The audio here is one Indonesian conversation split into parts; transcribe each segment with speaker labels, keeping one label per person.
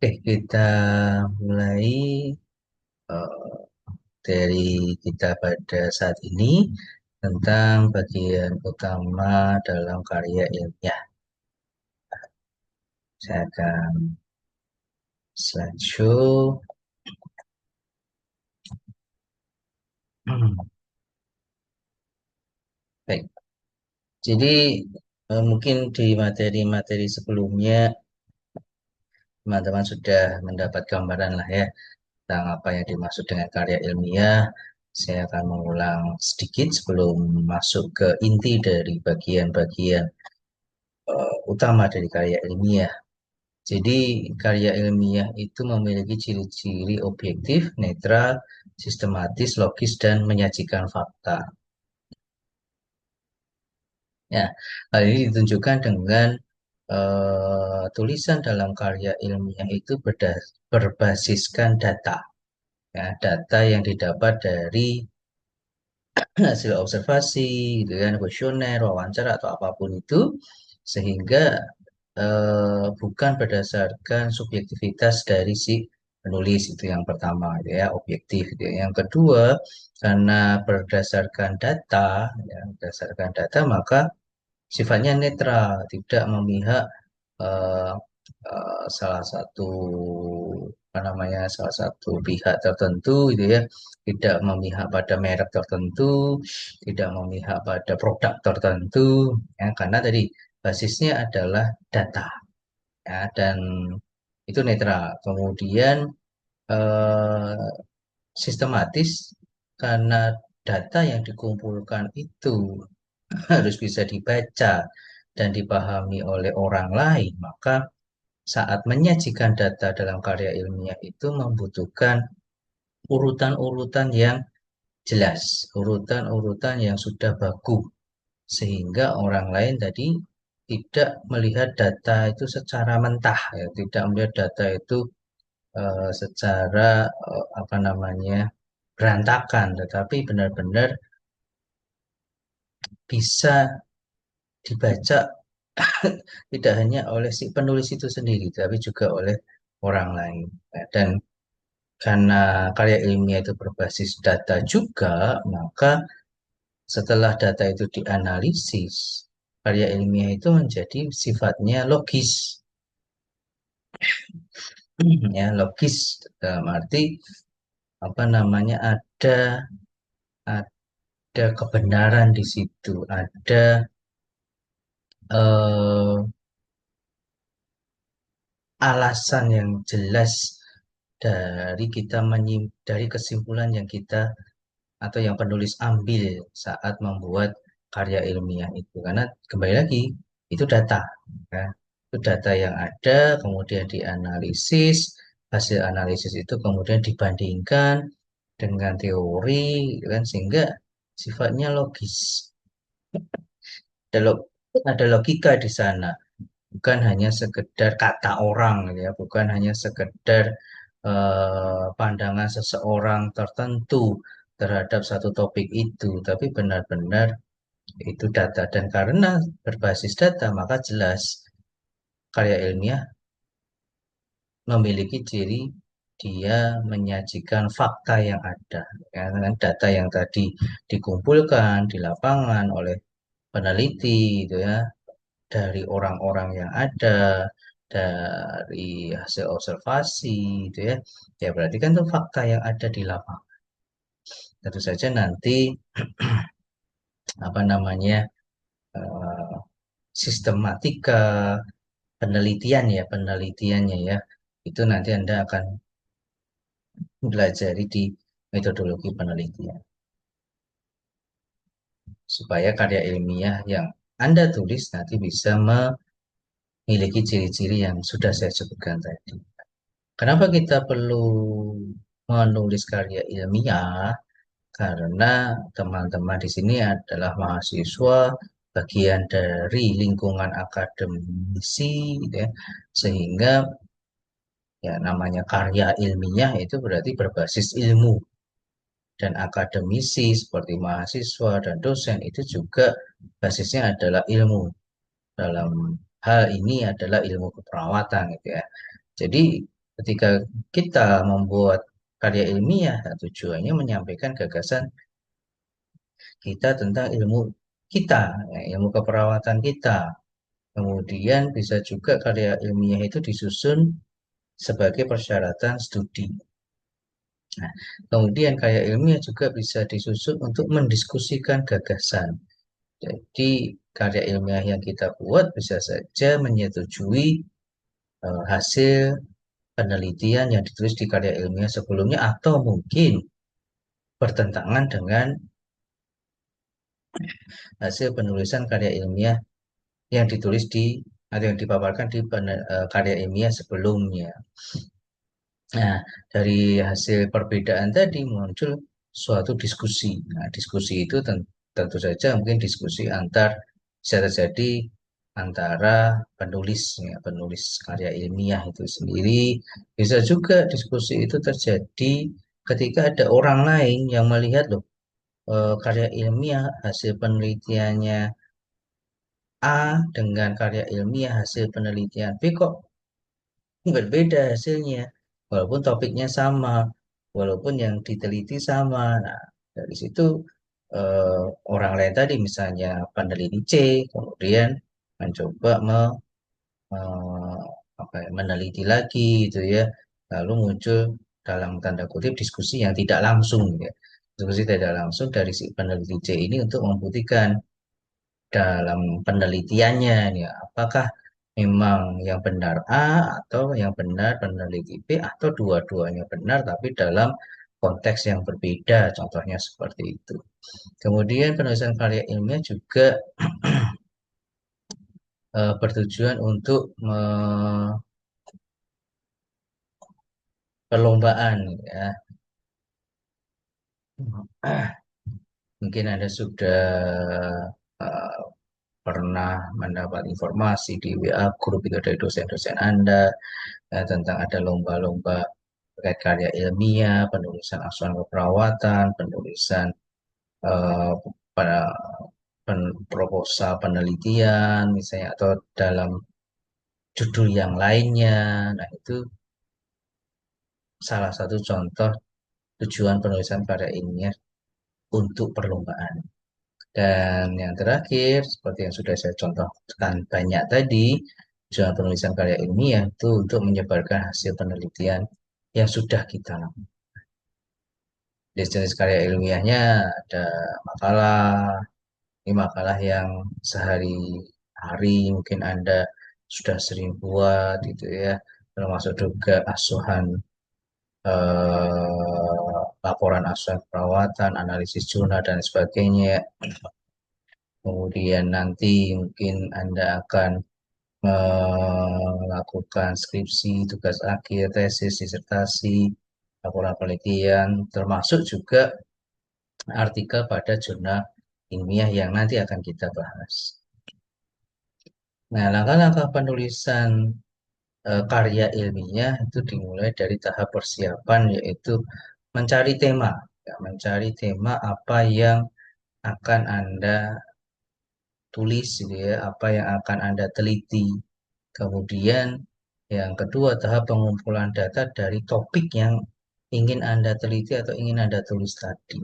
Speaker 1: Oke, kita mulai dari kita pada saat ini tentang bagian utama dalam karya ilmiah. Saya akan slideshow. Baik, jadi mungkin di materi-materi sebelumnya teman-teman sudah mendapat gambaran lah ya tentang apa yang dimaksud dengan karya ilmiah. Saya akan mengulang sedikit sebelum masuk ke inti dari bagian-bagian utama dari karya ilmiah. Jadi, karya ilmiah itu memiliki ciri-ciri objektif, netral, sistematis, logis, dan menyajikan fakta. Ya, hal ini ditunjukkan dengan tulisan dalam karya ilmiah itu berbasiskan data. Ya, data yang didapat dari hasil observasi, gitu kan, kuesioner, wawancara atau apapun itu, sehingga bukan berdasarkan subjektivitas dari si penulis itu yang pertama, gitu ya, objektif. Gitu ya. Yang kedua, karena berdasarkan data, maka sifatnya netral, tidak memihak eh, salah satu salah satu pihak tertentu gitu ya, tidak memihak pada merek tertentu, tidak memihak pada produk tertentu ya, karena tadi basisnya adalah data ya, dan itu netral. Kemudian eh, sistematis karena data yang dikumpulkan itu harus bisa dibaca dan dipahami oleh orang lain, maka saat menyajikan data dalam karya ilmiah itu membutuhkan urutan-urutan yang jelas, urutan-urutan yang sudah baku, sehingga orang lain tadi tidak melihat data itu secara mentah, ya, tidak melihat data itu secara berantakan, tetapi benar-benar bisa dibaca tidak hanya oleh si penulis itu sendiri, tapi juga oleh orang lain. Nah, dan karena karya ilmiah itu berbasis data juga, maka setelah data itu dianalisis, karya ilmiah itu menjadi sifatnya logis. Ya, logis dalam arti ada kebenaran di situ, ada eh, alasan yang jelas dari kesimpulan yang kita atau yang penulis ambil saat membuat karya ilmiah itu, karena kembali lagi itu data ya. Itu data yang ada kemudian dianalisis, hasil analisis itu kemudian dibandingkan dengan teori gitu kan, sehingga sifatnya logis, ada, ada logika di sana, bukan hanya sekedar kata orang gitu ya, bukan hanya sekedar pandangan seseorang tertentu terhadap satu topik itu, tapi benar-benar itu data. Dan karena berbasis data, maka jelas karya ilmiah memiliki ciri dia menyajikan fakta yang ada, ya, dengan data yang tadi dikumpulkan di lapangan oleh peneliti, itu ya, dari orang-orang yang ada, dari hasil observasi, itu ya, ya berarti kan itu fakta yang ada di lapangan. Tentu saja nanti apa namanya eh, sistematika penelitiannya ya, itu nanti Anda akan belajar di metodologi penelitian supaya karya ilmiah yang Anda tulis nanti bisa memiliki ciri-ciri yang sudah saya sebutkan tadi. Kenapa kita perlu menulis karya ilmiah? Karena teman-teman di sini adalah mahasiswa bagian dari lingkungan akademisi, gitu ya, sehingga ya namanya karya ilmiah itu berarti berbasis ilmu, dan akademisi seperti mahasiswa dan dosen itu juga basisnya adalah ilmu. Dalam hal ini adalah ilmu keperawatan gitu ya. Jadi ketika kita membuat karya ilmiah, ya, tujuannya menyampaikan gagasan kita tentang ilmu kita, ya, ilmu keperawatan kita. Kemudian bisa juga karya ilmiah itu disusun sebagai persyaratan studi. Nah, kemudian karya ilmiah juga bisa disusun untuk mendiskusikan gagasan. Jadi karya ilmiah yang kita buat bisa saja menyetujui hasil penelitian yang ditulis di karya ilmiah sebelumnya atau mungkin bertentangan dengan hasil penulisan karya ilmiah yang ditulis di atau yang dipaparkan di karya ilmiah sebelumnya. Nah, dari hasil perbedaan tadi muncul suatu diskusi. Nah, diskusi itu tentu saja mungkin diskusi bisa terjadi antara penulis, ya, penulis karya ilmiah itu sendiri. Bisa juga diskusi itu terjadi ketika ada orang lain yang melihat loh karya ilmiah hasil penelitiannya A dengan karya ilmiah hasil penelitian B kok berbeda hasilnya, walaupun topiknya sama, walaupun yang diteliti sama. Nah, dari situ eh, orang lain tadi, misalnya peneliti C, kemudian mencoba eh, meneliti lagi, gitu ya. Lalu muncul dalam tanda kutip diskusi yang tidak langsung, ya. Diskusi tidak langsung dari si peneliti C ini untuk membuktikan dalam penelitiannya ya, apakah memang yang benar A atau yang benar peneliti B atau dua-duanya benar tapi dalam konteks yang berbeda, contohnya seperti itu. Kemudian penulisan karya ilmiah juga bertujuan untuk perlombaan ya. Mungkin Anda sudah eh, pernah mendapat informasi di WA grup itu dari dosen-dosen Anda tentang ada lomba-lomba terkait karya ilmiah, penulisan asuhan keperawatan, penulisan eh, pada proposal penelitian misalnya atau dalam judul yang lainnya. Nah, itu salah satu contoh tujuan penulisan karya ilmiah untuk perlombaan. Dan yang terakhir, seperti yang sudah saya contohkan banyak tadi, tujuan penulisan karya ilmiah itu untuk menyebarkan hasil penelitian yang sudah kita lakukan. Jenis karya ilmiahnya ada makalah, ini makalah yang sehari-hari mungkin Anda sudah sering buat gitu ya, termasuk juga laporan asuhan perawatan, analisis jurnal dan sebagainya. Kemudian nanti mungkin Anda akan melakukan skripsi, tugas akhir, tesis, disertasi, laporan penelitian, termasuk juga artikel pada jurnal ilmiah yang nanti akan kita bahas. Nah, langkah-langkah penulisan karya ilmiah itu dimulai dari tahap persiapan, yaitu mencari tema, ya, mencari tema apa yang akan Anda tulis, gitu ya, apa yang akan Anda teliti. Kemudian yang kedua, tahap pengumpulan data dari topik yang ingin Anda teliti atau ingin Anda tulis tadi.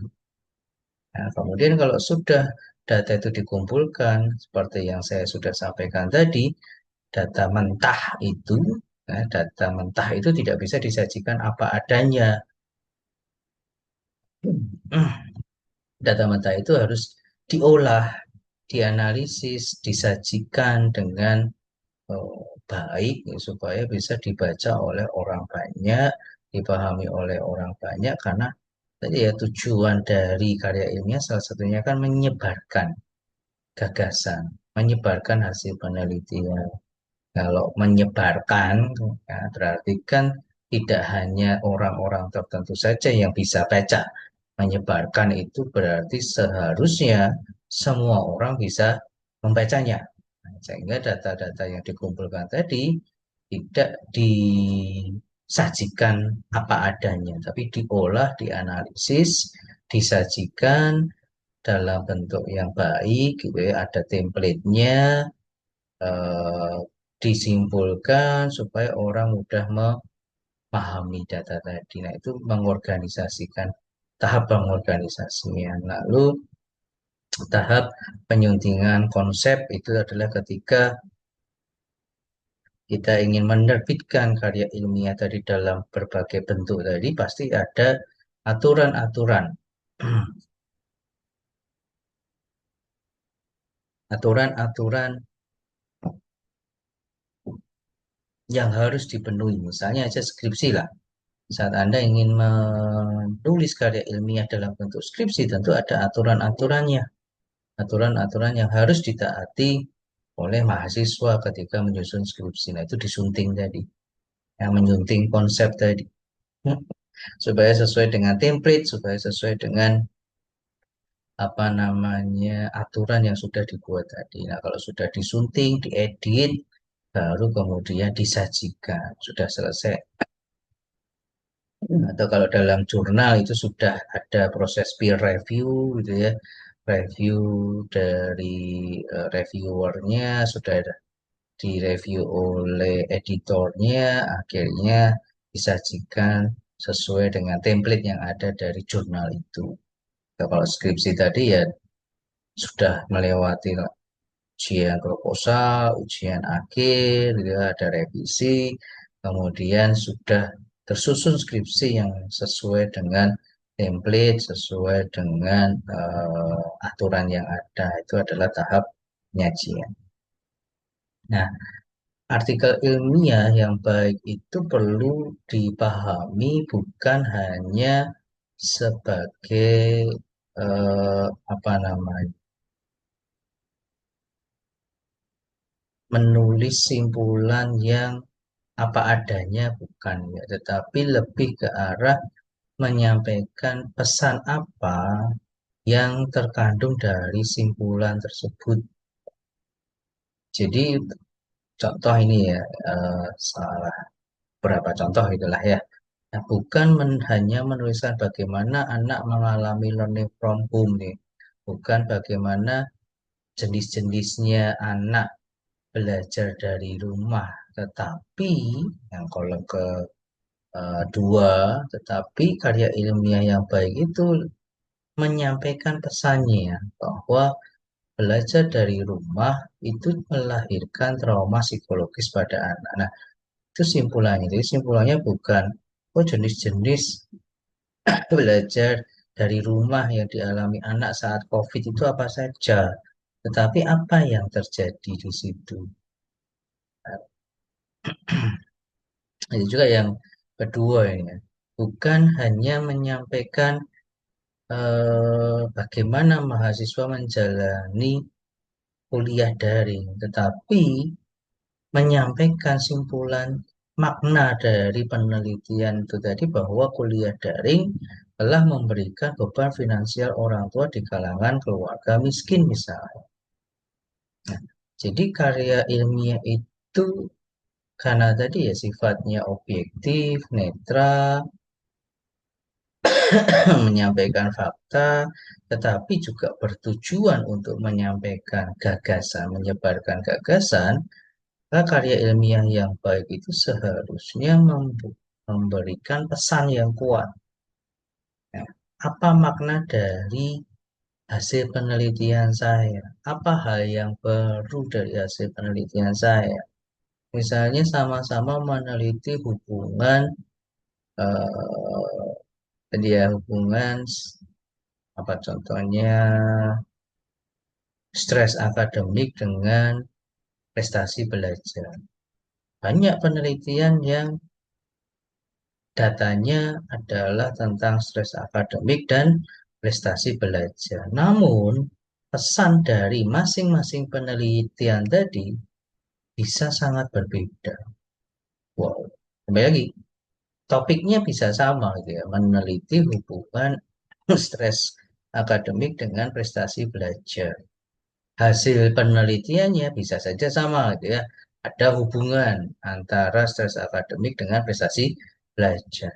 Speaker 1: Nah, kemudian kalau sudah data itu dikumpulkan, seperti yang saya sudah sampaikan tadi, data mentah itu, data mentah itu tidak bisa disajikan apa adanya. Data mentah itu harus diolah, dianalisis, disajikan dengan baik ya, supaya bisa dibaca oleh orang banyak, dipahami oleh orang banyak karena tadi ya tujuan dari karya ilmiah salah satunya kan menyebarkan gagasan, menyebarkan hasil penelitian. Kalau menyebarkan, ya, berarti kan tidak hanya orang-orang tertentu saja yang bisa baca. Menyebarkan itu berarti seharusnya semua orang bisa membacanya. Nah, sehingga data-data yang dikumpulkan tadi tidak disajikan apa adanya, tapi diolah, dianalisis, disajikan dalam bentuk yang baik, gitu ya. Ada template-nya, eh, disimpulkan supaya orang mudah pahami data tadi. Nah, itu mengorganisasikan tahap pengorganisasinya. Lalu tahap penyuntingan konsep itu adalah ketika kita ingin menerbitkan karya ilmiah tadi dalam berbagai bentuk tadi, pasti ada aturan-aturan. Aturan-aturan yang harus dipenuhi. Misalnya aja skripsi lah. Saat Anda ingin menulis karya ilmiah dalam bentuk skripsi, tentu ada aturan-aturannya. Aturan-aturan yang harus ditaati oleh mahasiswa ketika menyusun skripsi. Nah, itu disunting tadi. Yang menyunting konsep tadi. Supaya sesuai dengan template, supaya sesuai dengan apa namanya aturan yang sudah dibuat tadi. Nah, kalau sudah disunting, diedit, baru kemudian disajikan. Sudah selesai. Atau kalau dalam jurnal itu sudah ada proses peer review gitu ya. Review dari reviewernya sudah ada direview oleh editornya, akhirnya disajikan sesuai dengan template yang ada dari jurnal itu. Nah, kalau skripsi tadi ya sudah melewati ujian proposal, ujian akhir, gitu ya, ada revisi, kemudian sudah tersusun skripsi yang sesuai dengan template, sesuai dengan aturan yang ada. Itu adalah tahap penyajian. Nah, artikel ilmiah yang baik itu perlu dipahami bukan hanya sebagai apa namanya menulis simpulan yang apa adanya bukan ya, tetapi lebih ke arah menyampaikan pesan apa yang terkandung dari simpulan tersebut. Jadi contoh ini ya, salah berapa contoh itulah ya. Nah, bukan hanya menuliskan bagaimana anak mengalami learning from home nih, bukan bagaimana jenis-jenisnya anak belajar dari rumah, tetapi yang kolom kedua, tetapi karya ilmiah yang baik itu menyampaikan pesannya bahwa belajar dari rumah itu melahirkan trauma psikologis pada anak. Nah, itu simpulannya. Jadi simpulannya bukan oh jenis-jenis belajar dari rumah yang dialami anak saat COVID itu apa saja, tetapi apa yang terjadi di situ. Itu juga yang kedua ini ya. Bukan hanya menyampaikan bagaimana mahasiswa menjalani kuliah daring, tetapi menyampaikan simpulan makna dari penelitian itu tadi bahwa kuliah daring telah memberikan beban finansial orang tua di kalangan keluarga miskin misalnya. Nah, jadi karya ilmiah itu karena tadi ya sifatnya objektif, netral, menyampaikan fakta, tetapi juga bertujuan untuk menyampaikan gagasan, menyebarkan gagasan, maka karya ilmiah yang baik itu seharusnya memberikan pesan yang kuat. Nah, apa makna dari hasil penelitian saya? Apa hal yang baru dari hasil penelitian saya? Misalnya sama-sama meneliti hubungan dia hubungan apa contohnya stres akademik dengan prestasi belajar. Banyak penelitian yang datanya adalah tentang stres akademik dan prestasi belajar. Namun, pesan dari masing-masing penelitian tadi bisa sangat berbeda. Wow, kembali lagi, topiknya bisa sama gitu ya, meneliti hubungan stres akademik dengan prestasi belajar. Hasil penelitiannya bisa saja sama gitu ya. Ada hubungan antara stres akademik dengan prestasi belajar.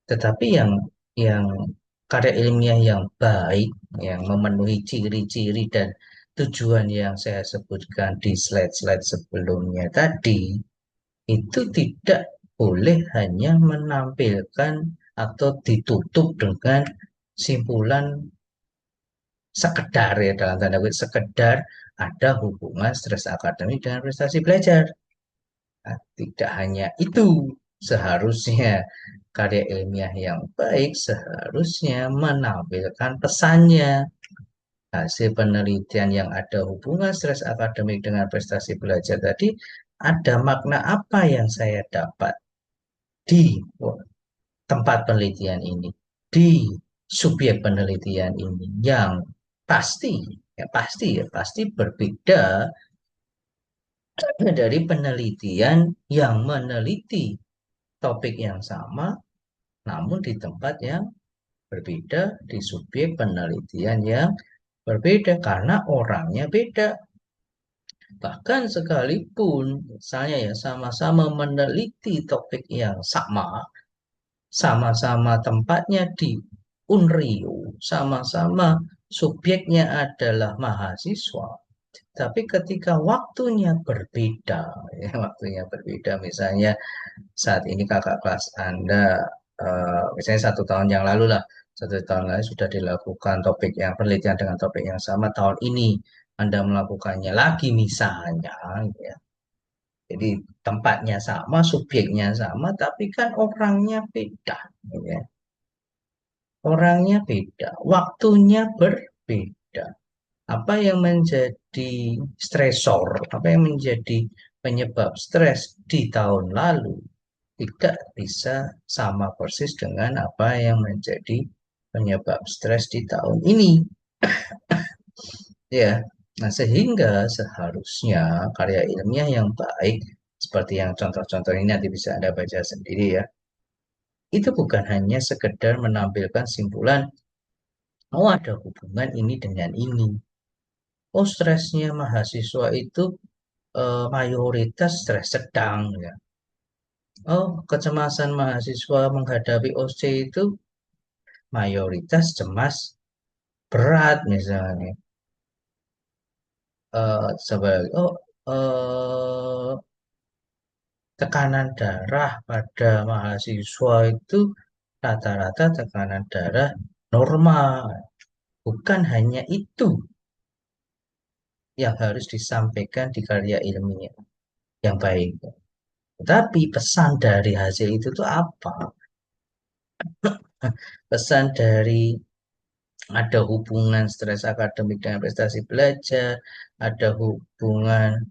Speaker 1: Tetapi yang karya ilmiah yang baik, yang memenuhi ciri-ciri dan tujuan yang saya sebutkan di slide-slide sebelumnya tadi, itu tidak boleh hanya menampilkan atau ditutup dengan simpulan sekedar ya dalam tanda kutip sekedar ada hubungan stres akademik dengan prestasi belajar. Nah, tidak hanya itu, seharusnya karya ilmiah yang baik seharusnya menampilkan pesannya. Hasil penelitian yang ada hubungan stres akademik dengan prestasi belajar tadi, ada makna apa yang saya dapat di tempat penelitian ini, di subjek penelitian ini yang pasti, pasti berbeda dari penelitian yang meneliti topik yang sama, namun di tempat yang berbeda, di subjek penelitian yang berbeda karena orangnya beda. Bahkan sekalipun misalnya ya sama-sama meneliti topik yang sama, sama-sama tempatnya di Unrio, sama-sama subjeknya adalah mahasiswa, tapi ketika waktunya berbeda, ya, waktunya berbeda, misalnya saat ini kakak kelas Anda, misalnya 1 tahun yang lalu lah, 1 tahun lalu sudah dilakukan topik yang penelitian dengan topik yang sama, tahun ini Anda melakukannya lagi misalnya, ya. Jadi tempatnya sama, subjeknya sama, tapi kan orangnya beda, ya. Orangnya beda, waktunya berbeda. Apa yang menjadi stresor, apa yang menjadi penyebab stres di tahun lalu tidak bisa sama persis dengan apa yang menjadi penyebab stres di tahun ini. Ya, nah sehingga seharusnya karya ilmiah yang baik seperti yang contoh-contoh ini nanti bisa Anda baca sendiri ya. Itu bukan hanya sekedar menampilkan simpulan, oh ada hubungan ini dengan ini. Oh stresnya mahasiswa itu mayoritas stres sedang ya. Oh kecemasan mahasiswa menghadapi OC itu mayoritas cemas berat misalnya. Sebagai tekanan darah pada mahasiswa itu rata-rata tekanan darah normal. Bukan hanya itu yang harus disampaikan di karya ilmiah yang baik. Tapi pesan dari hasil itu tuh apa? Pesan dari ada hubungan stres akademik dengan prestasi belajar, ada hubungan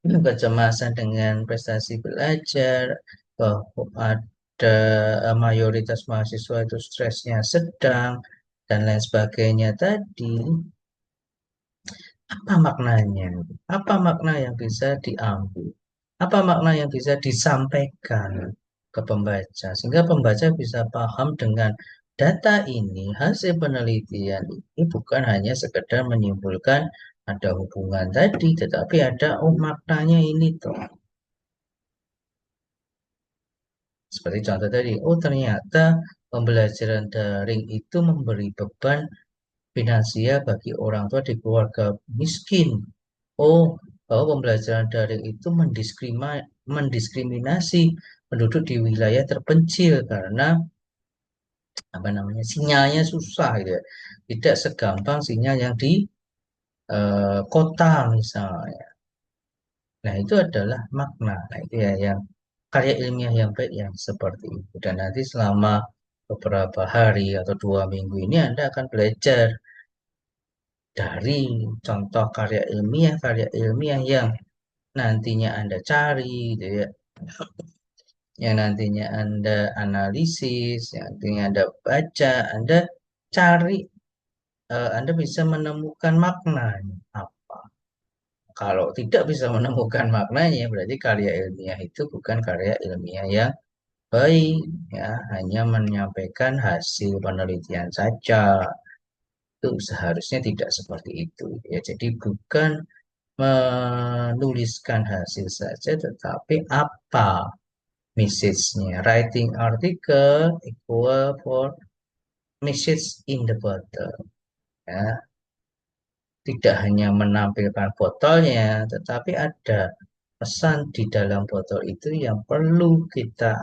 Speaker 1: kecemasan dengan prestasi belajar, bahwa ada mayoritas mahasiswa itu stresnya sedang, dan lain sebagainya tadi, apa maknanya? Apa makna yang bisa diambil? Apa makna yang bisa disampaikan ke pembaca? Sehingga pembaca bisa paham dengan data ini, hasil penelitian ini bukan hanya sekedar menyimpulkan ada hubungan tadi, tetapi ada maknanya ini tuh. Seperti contoh tadi, oh ternyata pembelajaran daring itu memberi beban finansial bagi orang tua di keluarga miskin. Oh, bahwa pembelajaran daring itu mendiskriminasi penduduk di wilayah terpencil karena apa namanya sinyalnya susah gitu ya. Tidak segampang sinyal yang di kota misalnya. Nah, itu adalah makna. Nah, itu ya yang karya ilmiah yang baik yang seperti itu. Dan nanti selama beberapa hari atau 2 minggu ini Anda akan belajar dari contoh karya ilmiah yang nantinya Anda cari, gitu ya, yang nantinya Anda analisis, yang nantinya Anda baca, Anda cari, Anda bisa menemukan makna. Apa? Kalau tidak bisa menemukan maknanya, berarti karya ilmiah itu bukan karya ilmiah yang baik, ya, hanya menyampaikan hasil penelitian saja. Itu seharusnya tidak seperti itu. Ya, jadi bukan menuliskan hasil saja, tetapi apa message-nya. Writing article equal for message in the bottle. Ya, tidak hanya menampilkan botolnya, tetapi ada pesan di dalam botol itu yang perlu kita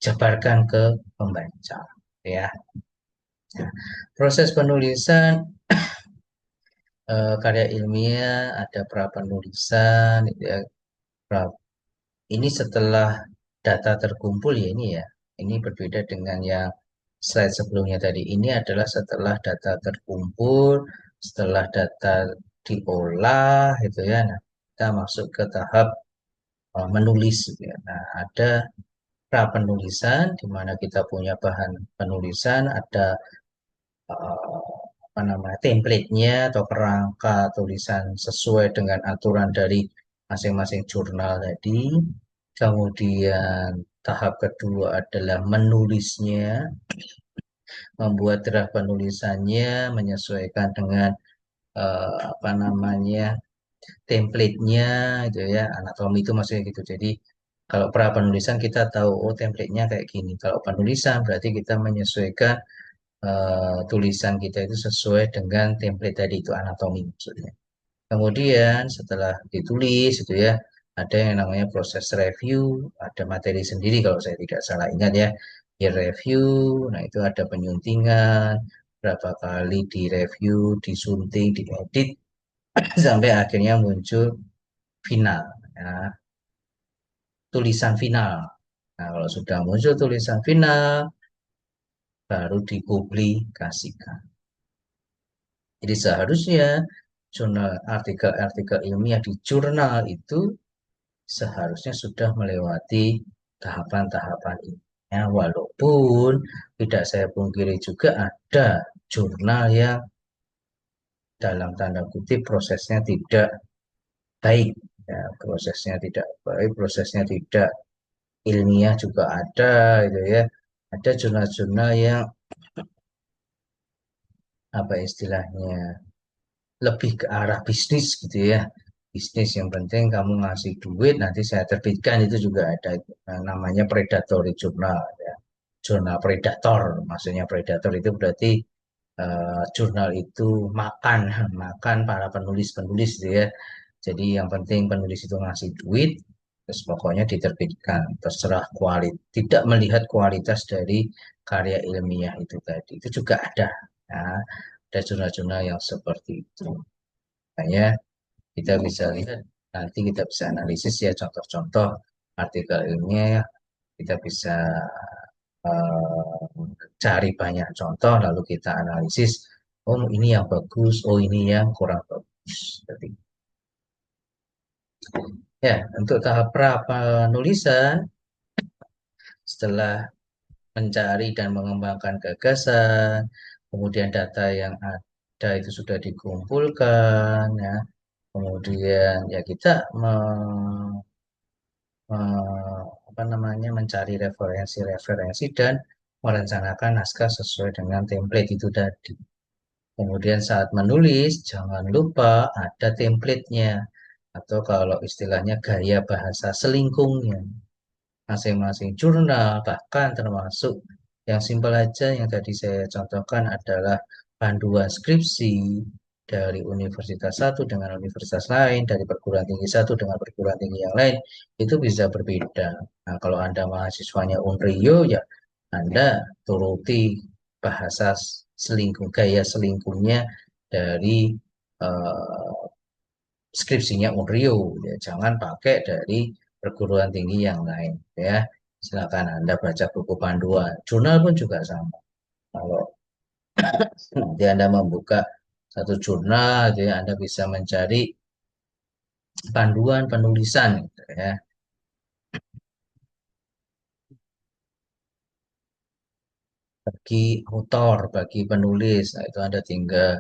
Speaker 1: jabarkan ke pembaca, ya. Nah, proses penulisan karya ilmiah ada pra penulisan, gitu ya. Ini setelah data terkumpul ya ini ya. Ini berbeda dengan yang slide sebelumnya tadi. Ini adalah setelah data terkumpul, setelah data diolah gitu ya. Nah, kita masuk ke tahap menulis gitu ya. Nah, ada pra penulisan di mana kita punya bahan penulisan, ada apa namanya template-nya atau kerangka tulisan sesuai dengan aturan dari masing-masing jurnal tadi. Kemudian tahap kedua adalah menulisnya, membuat draft penulisannya menyesuaikan dengan apa namanya template-nya itu ya, anatomi itu maksudnya gitu. Jadi kalau pra penulisan kita tahu oh template-nya kayak gini. Kalau penulisan berarti kita menyesuaikan tulisan kita itu sesuai dengan template tadi itu anatomi maksudnya. Kemudian setelah ditulis itu ya, ada yang namanya proses review, ada materi sendiri kalau saya tidak salah ingat ya. Di review, nah itu ada penyuntingan, berapa kali direview, disunting, diedit, sampai akhirnya muncul final, ya, tulisan final. Nah, kalau sudah muncul tulisan final, baru dipublikasikan. Jadi seharusnya jurnal artikel-artikel ilmiah di jurnal itu seharusnya sudah melewati tahapan-tahapan ini. Ya, walaupun tidak saya pungkiri juga ada jurnal yang dalam tanda kutip prosesnya tidak baik. Ya, prosesnya tidak baik, prosesnya tidak ilmiah juga ada, gitu ya. Ada jurnal-jurnal yang apa istilahnya lebih ke arah bisnis gitu ya. Bisnis yang penting kamu ngasih duit nanti saya terbitkan itu juga ada namanya predatory journal ya. Jurnal predator, maksudnya predator itu berarti jurnal itu makan makan para penulis-penulis gitu ya. Jadi yang penting penulis itu ngasih duit terus pokoknya diterbitkan terserah kualitas tidak melihat kualitas dari karya ilmiah itu tadi. Itu juga ada. Ya. Ada jurnal-jurnal yang seperti itu. Makanya kita bisa lihat nanti kita bisa analisis ya contoh-contoh artikel ilmiah ya. Kita bisa cari banyak contoh lalu kita analisis oh ini yang bagus oh ini yang kurang bagus. Jadi, ya untuk tahap pra penulisan setelah mencari dan mengembangkan gagasan kemudian data yang ada itu sudah dikumpulkan ya kemudian ya kita apa namanya mencari referensi-referensi dan merencanakan naskah sesuai dengan template itu tadi. Kemudian saat menulis jangan lupa ada template-nya atau kalau istilahnya gaya bahasa selingkungnya. Masing-masing jurnal bahkan termasuk yang simpel aja yang tadi saya contohkan adalah panduan skripsi dari universitas satu dengan universitas lain, dari perguruan tinggi satu dengan perguruan tinggi yang lain, itu bisa berbeda. Nah, kalau Anda mahasiswanya Unrio, ya Anda turuti bahasa selingkuh, gaya selingkuhnya dari eh, skripsinya Unrio. Ya, jangan pakai dari perguruan tinggi yang lain. Ya, silakan Anda baca buku panduan. Jurnal pun juga sama. Kalau nanti Anda membuka satu jurnal, jadi Anda bisa mencari panduan penulisan, gitu ya. Bagi autor, bagi penulis, nah itu Anda tinggal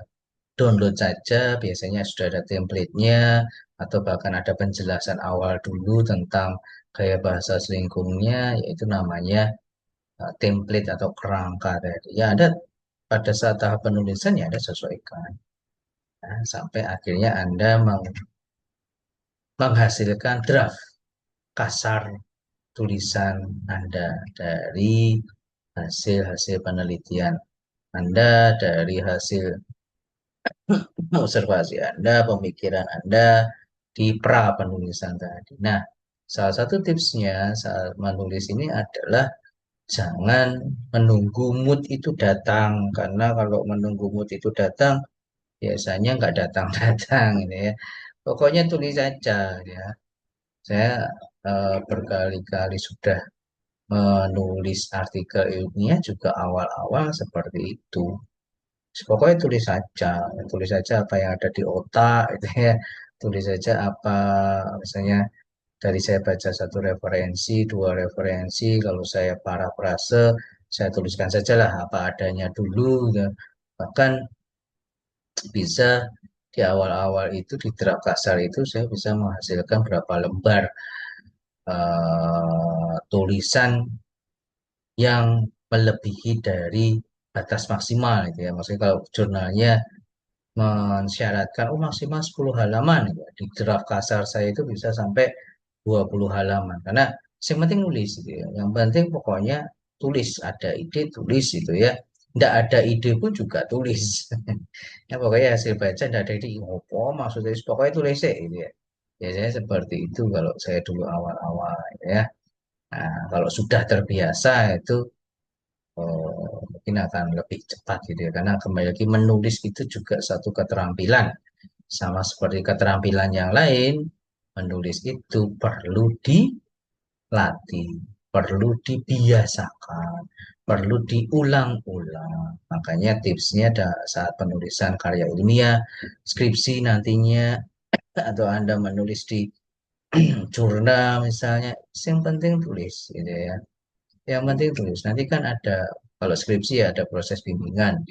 Speaker 1: download saja, biasanya sudah ada template-nya, atau bahkan ada penjelasan awal dulu tentang gaya bahasa selingkungnya, yaitu namanya template atau kerangka tadi. Ya, Anda pada saat tahap penulisan ya Anda sesuaikan. Nah, sampai akhirnya Anda menghasilkan draft kasar tulisan Anda dari hasil-hasil penelitian Anda, dari hasil observasi Anda, pemikiran Anda, di pra penulisan tadi. Nah, salah satu tipsnya saat menulis ini adalah jangan menunggu mood itu datang, karena kalau menunggu mood itu datang, biasanya nggak datang-datang ini ya. Pokoknya tulis saja ya. Saya berkali-kali sudah menulis artikel ilmiah juga awal-awal seperti itu. Pokoknya tulis saja apa yang ada di otak, itu ya. Tulis saja apa, misalnya dari saya baca satu referensi, dua referensi, kalau saya parafrase, saya tuliskan sajalah apa adanya dulu. Gitu. Bahkan bisa di awal-awal itu di draft kasar itu saya bisa menghasilkan berapa lembar tulisan yang melebihi dari batas maksimal gitu ya. Maksudnya kalau jurnalnya mensyaratkan oh maksimal 10 halaman gitu. Di draft kasar saya itu bisa sampai 20 halaman karena yang penting nulis gitu ya. Yang penting pokoknya tulis, ada ide tulis itu ya. Tidak ada ide pun juga tulis. Ya pokoknya hasil baca tidak ada ide. Apa maksudnya pokoknya tulis gitu ya. Biasanya seperti itu kalau saya dulu awal-awal gitu ya. Nah, kalau sudah terbiasa itu mungkin akan lebih cepat gitu ya karena kembali lagi menulis itu juga satu keterampilan sama seperti keterampilan yang lain menulis itu perlu dilatih, perlu dibiasakan, perlu diulang-ulang. Makanya tipsnya ada saat penulisan karya ilmiah, skripsi nantinya atau Anda menulis di jurnal misalnya, yang penting tulis gitu ya. Yang penting tulis. Nanti kan ada kalau skripsi ya ada proses bimbingan.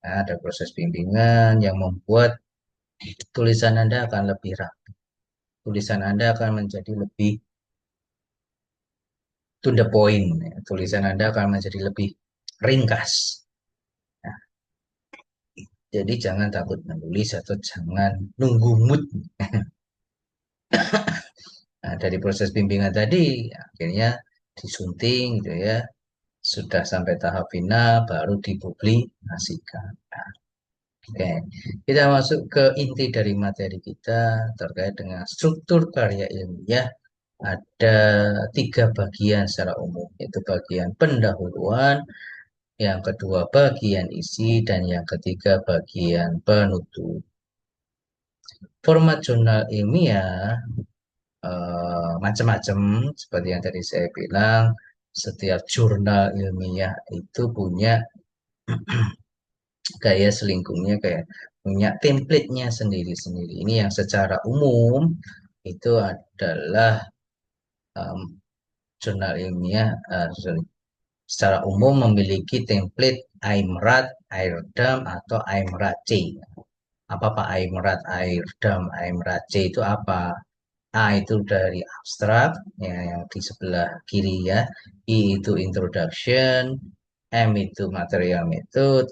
Speaker 1: Nah, ada proses bimbingan yang membuat tulisan Anda akan lebih rapi. Tulisan Anda akan menjadi lebih to the point. Ya. Tulisan Anda akan menjadi lebih ringkas. Nah, jadi jangan takut menulis atau jangan nunggu mood. Nah, dari proses bimbingan tadi akhirnya disunting gitu ya. Sudah sampai tahap final baru dipublikasikan. Nah, oke, kita masuk ke inti dari materi kita terkait dengan struktur karya ilmiah. Ada tiga bagian secara umum, yaitu bagian pendahuluan, yang kedua bagian isi, dan yang ketiga bagian penutup. Format jurnal ilmiah macam-macam, seperti yang tadi saya bilang, setiap jurnal ilmiah itu punya gaya selingkuhnya kayak punya template-nya sendiri-sendiri. Ini yang secara umum itu adalah um, jurnal ilmiah secara umum memiliki template AIMRAT, AIRDAM, atau AIMRAT-C. Apa Pak AIMRAT, AIRDAM, AIMRAT-C itu apa? A itu dari abstrak, ya, yang di sebelah kiri ya. I itu introduction, M itu material method,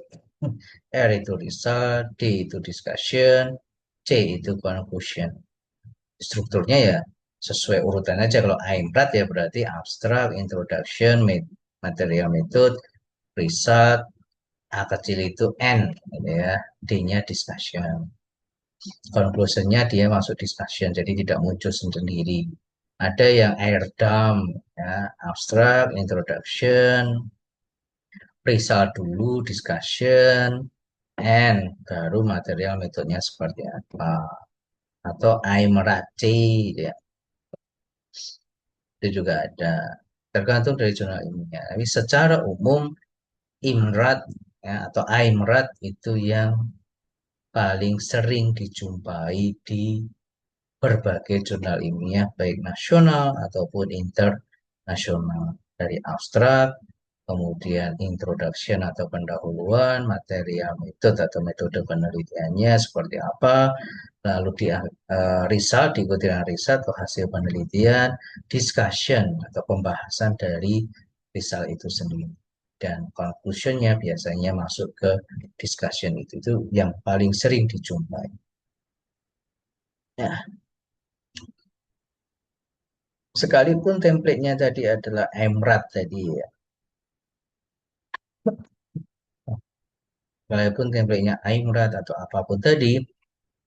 Speaker 1: R itu result, D itu discussion, C itu conclusion. Strukturnya ya sesuai urutan aja. Kalau AIMPRAT ya berarti abstract, introduction, material method, result, A kecil itu N, gitu ya. D-nya discussion. Conclusionnya dia masuk discussion, jadi tidak muncul sendiri. Ada yang air dump, ya, abstract, introduction, result dulu, discussion, and baru material metodenya seperti apa. Atau AIMRAC, ya, itu juga ada. Tergantung dari jurnal ilmiah. Tapi secara umum, IMRAT ya, atau AIMRAT itu yang paling sering dijumpai di berbagai jurnal ilmiah baik nasional ataupun internasional dari abstrak, kemudian introduction atau pendahuluan, material metode atau metode penelitiannya seperti apa, lalu di result diikuti dengan result atau hasil penelitian, discussion atau pembahasan dari result itu sendiri. Dan conclusionnya biasanya masuk ke discussion itu yang paling sering dijumpai. Ya, sekalipun template-nya tadi adalah EMRAT tadi ya. Sekalipun template-nya EMRAT atau apapun tadi,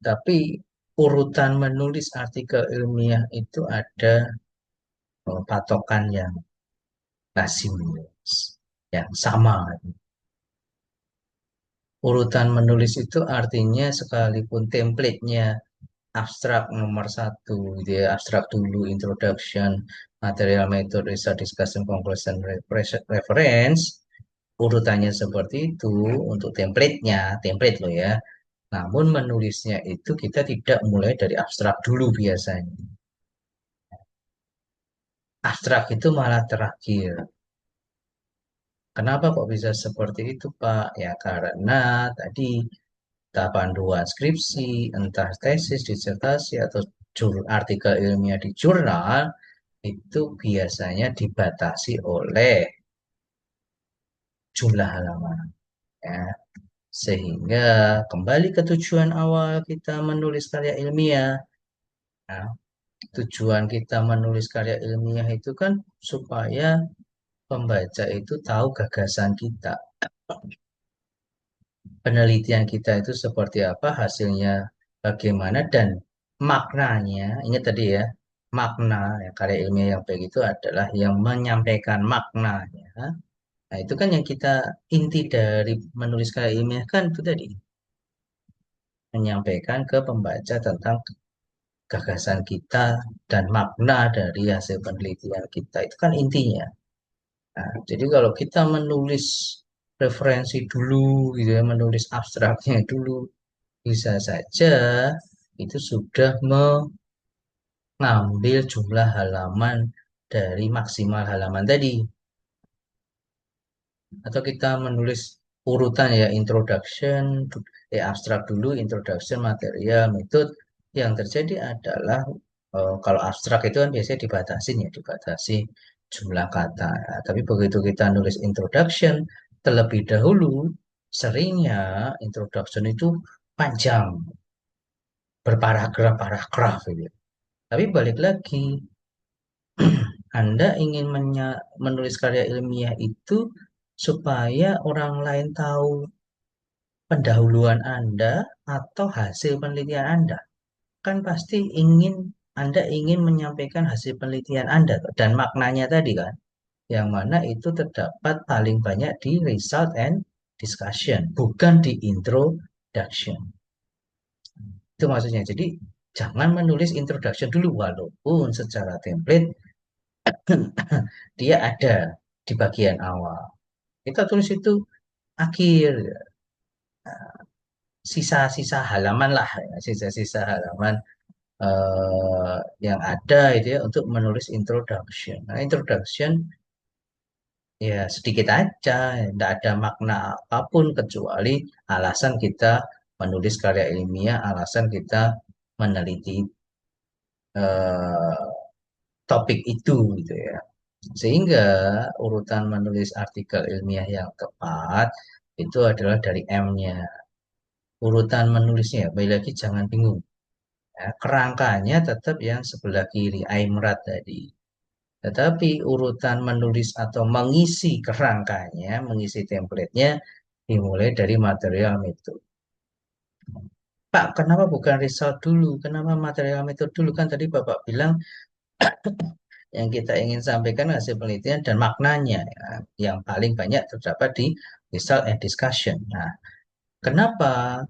Speaker 1: tapi urutan menulis artikel ilmiah itu ada patokan yang lazim, yang sama. Urutan menulis itu artinya sekalipun template-nya abstrak nomor satu, gitu ya, abstrak dulu, introduction, material, method, research, discussion, conclusion, reference, urutannya seperti itu untuk template-nya, template loh ya. Namun menulisnya itu kita tidak mulai dari abstrak dulu biasanya. Abstrak itu malah terakhir. Kenapa kok bisa seperti itu, Pak? Ya karena tadi panduan skripsi, entah tesis, disertasi, atau artikel ilmiah di jurnal, itu biasanya dibatasi oleh jumlah halaman. Ya. Sehingga kembali ke tujuan awal kita menulis karya ilmiah. Nah, tujuan kita menulis karya ilmiah itu kan supaya pembaca itu tahu gagasan kita, penelitian kita itu seperti apa, hasilnya bagaimana, dan maknanya. Ingat tadi ya, makna ya, karya ilmiah yang baik itu adalah yang menyampaikan maknanya. Nah, itu kan yang kita inti dari menulis karya ilmiah kan itu tadi, menyampaikan ke pembaca tentang gagasan kita dan makna dari hasil penelitian kita. Itu kan intinya. Nah, jadi kalau kita menulis referensi dulu, gitu ya, menulis abstraknya dulu, bisa saja itu sudah mengambil jumlah halaman dari maksimal halaman tadi. Atau kita menulis urutan ya, introduction, abstrak dulu, introduction, material, metode. Yang terjadi adalah kalau abstrak itu kan biasanya dibatasin ya, dibatasi jumlah kata. Nah, tapi begitu kita nulis introduction terlebih dahulu, seringnya introduction itu panjang, berparagraf-paragraf gitu. Tapi balik lagi, Anda ingin menulis karya ilmiah itu supaya orang lain tahu pendahuluan Anda atau hasil penelitian Anda. Kan pasti Anda ingin menyampaikan hasil penelitian Anda dan maknanya tadi kan, yang mana itu terdapat paling banyak di result and discussion, bukan di introduction. Itu maksudnya. Jadi jangan menulis introduction dulu, walaupun secara template dia ada di bagian awal. Kita tulis itu akhir, sisa-sisa halaman lah, ya, sisa-sisa halaman yang ada itu ya untuk menulis introduction. Nah, introduction ya sedikit aja, tidak ada makna apapun kecuali alasan kita menulis karya ilmiah, alasan kita meneliti eh, topik itu gitu ya. Sehingga urutan menulis artikel ilmiah yang tepat itu adalah dari M-nya. Urutan menulisnya, ya, baik lagi jangan bingung. Ya, kerangkanya tetap yang sebelah kiri, Aimrat tadi. Tetapi urutan menulis atau mengisi kerangkanya, mengisi template-nya, dimulai dari material metode. Pak, kenapa bukan result dulu? Kenapa material metode dulu? Kan tadi Bapak bilang yang kita ingin sampaikan hasil penelitian dan maknanya, ya, yang paling banyak terdapat di result and discussion. Nah, kenapa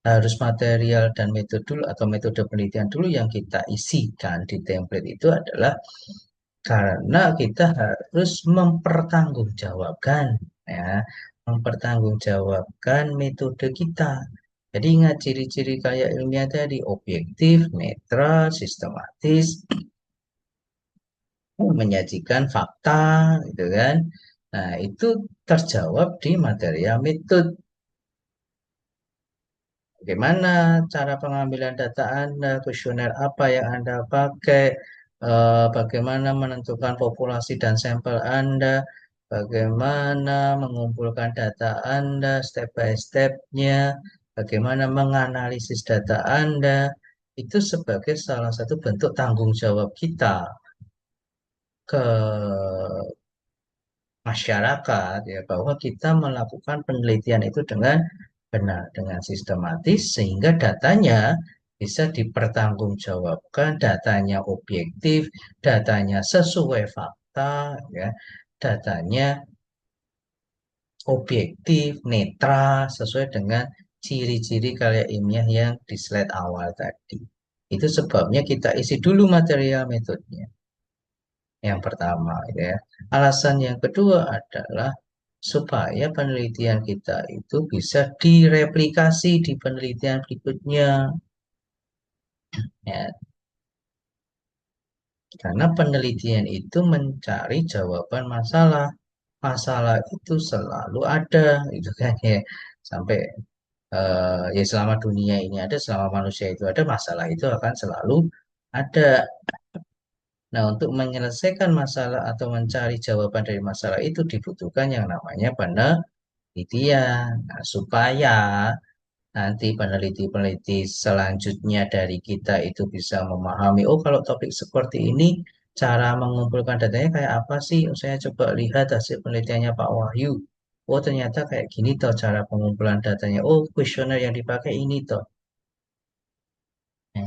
Speaker 1: harus material dan metode dulu atau metode penelitian dulu yang kita isikan di template itu adalah karena kita harus mempertanggungjawabkan, ya, mempertanggungjawabkan metode kita. Jadi ingat ciri-ciri karya ilmiah tadi, objektif, netral, sistematis, menyajikan fakta, gitu kan. Nah, itu terjawab di material metode. Bagaimana cara pengambilan data Anda, kuesioner apa yang Anda pakai, bagaimana menentukan populasi dan sampel Anda, bagaimana mengumpulkan data Anda, step by step-nya, bagaimana menganalisis data Anda, itu sebagai salah satu bentuk tanggung jawab kita ke masyarakat ya, bahwa kita melakukan penelitian itu dengan benar, dengan sistematis, sehingga datanya bisa dipertanggungjawabkan, datanya objektif, datanya sesuai fakta, ya, datanya objektif, netral, sesuai dengan ciri-ciri karya ilmiah yang di slide awal tadi. Itu sebabnya kita isi dulu material metodenya. Yang pertama, ya. Alasan yang kedua adalah supaya penelitian kita itu bisa direplikasi di penelitian berikutnya. Ya, karena penelitian itu mencari jawaban masalah. Masalah itu selalu ada, gitu kan ya. Sampai ya selama dunia ini ada, selama manusia itu ada, masalah itu akan selalu ada. Nah, untuk menyelesaikan masalah atau mencari jawaban dari masalah itu dibutuhkan yang namanya penelitian. Nah, supaya nanti peneliti-peneliti selanjutnya dari kita itu bisa memahami, oh kalau topik seperti ini, cara mengumpulkan datanya kayak apa sih? Oh, saya coba lihat hasil penelitiannya Pak Wahyu. Oh ternyata kayak gini toh cara pengumpulan datanya. Oh kuesioner yang dipakai ini toh. Ya.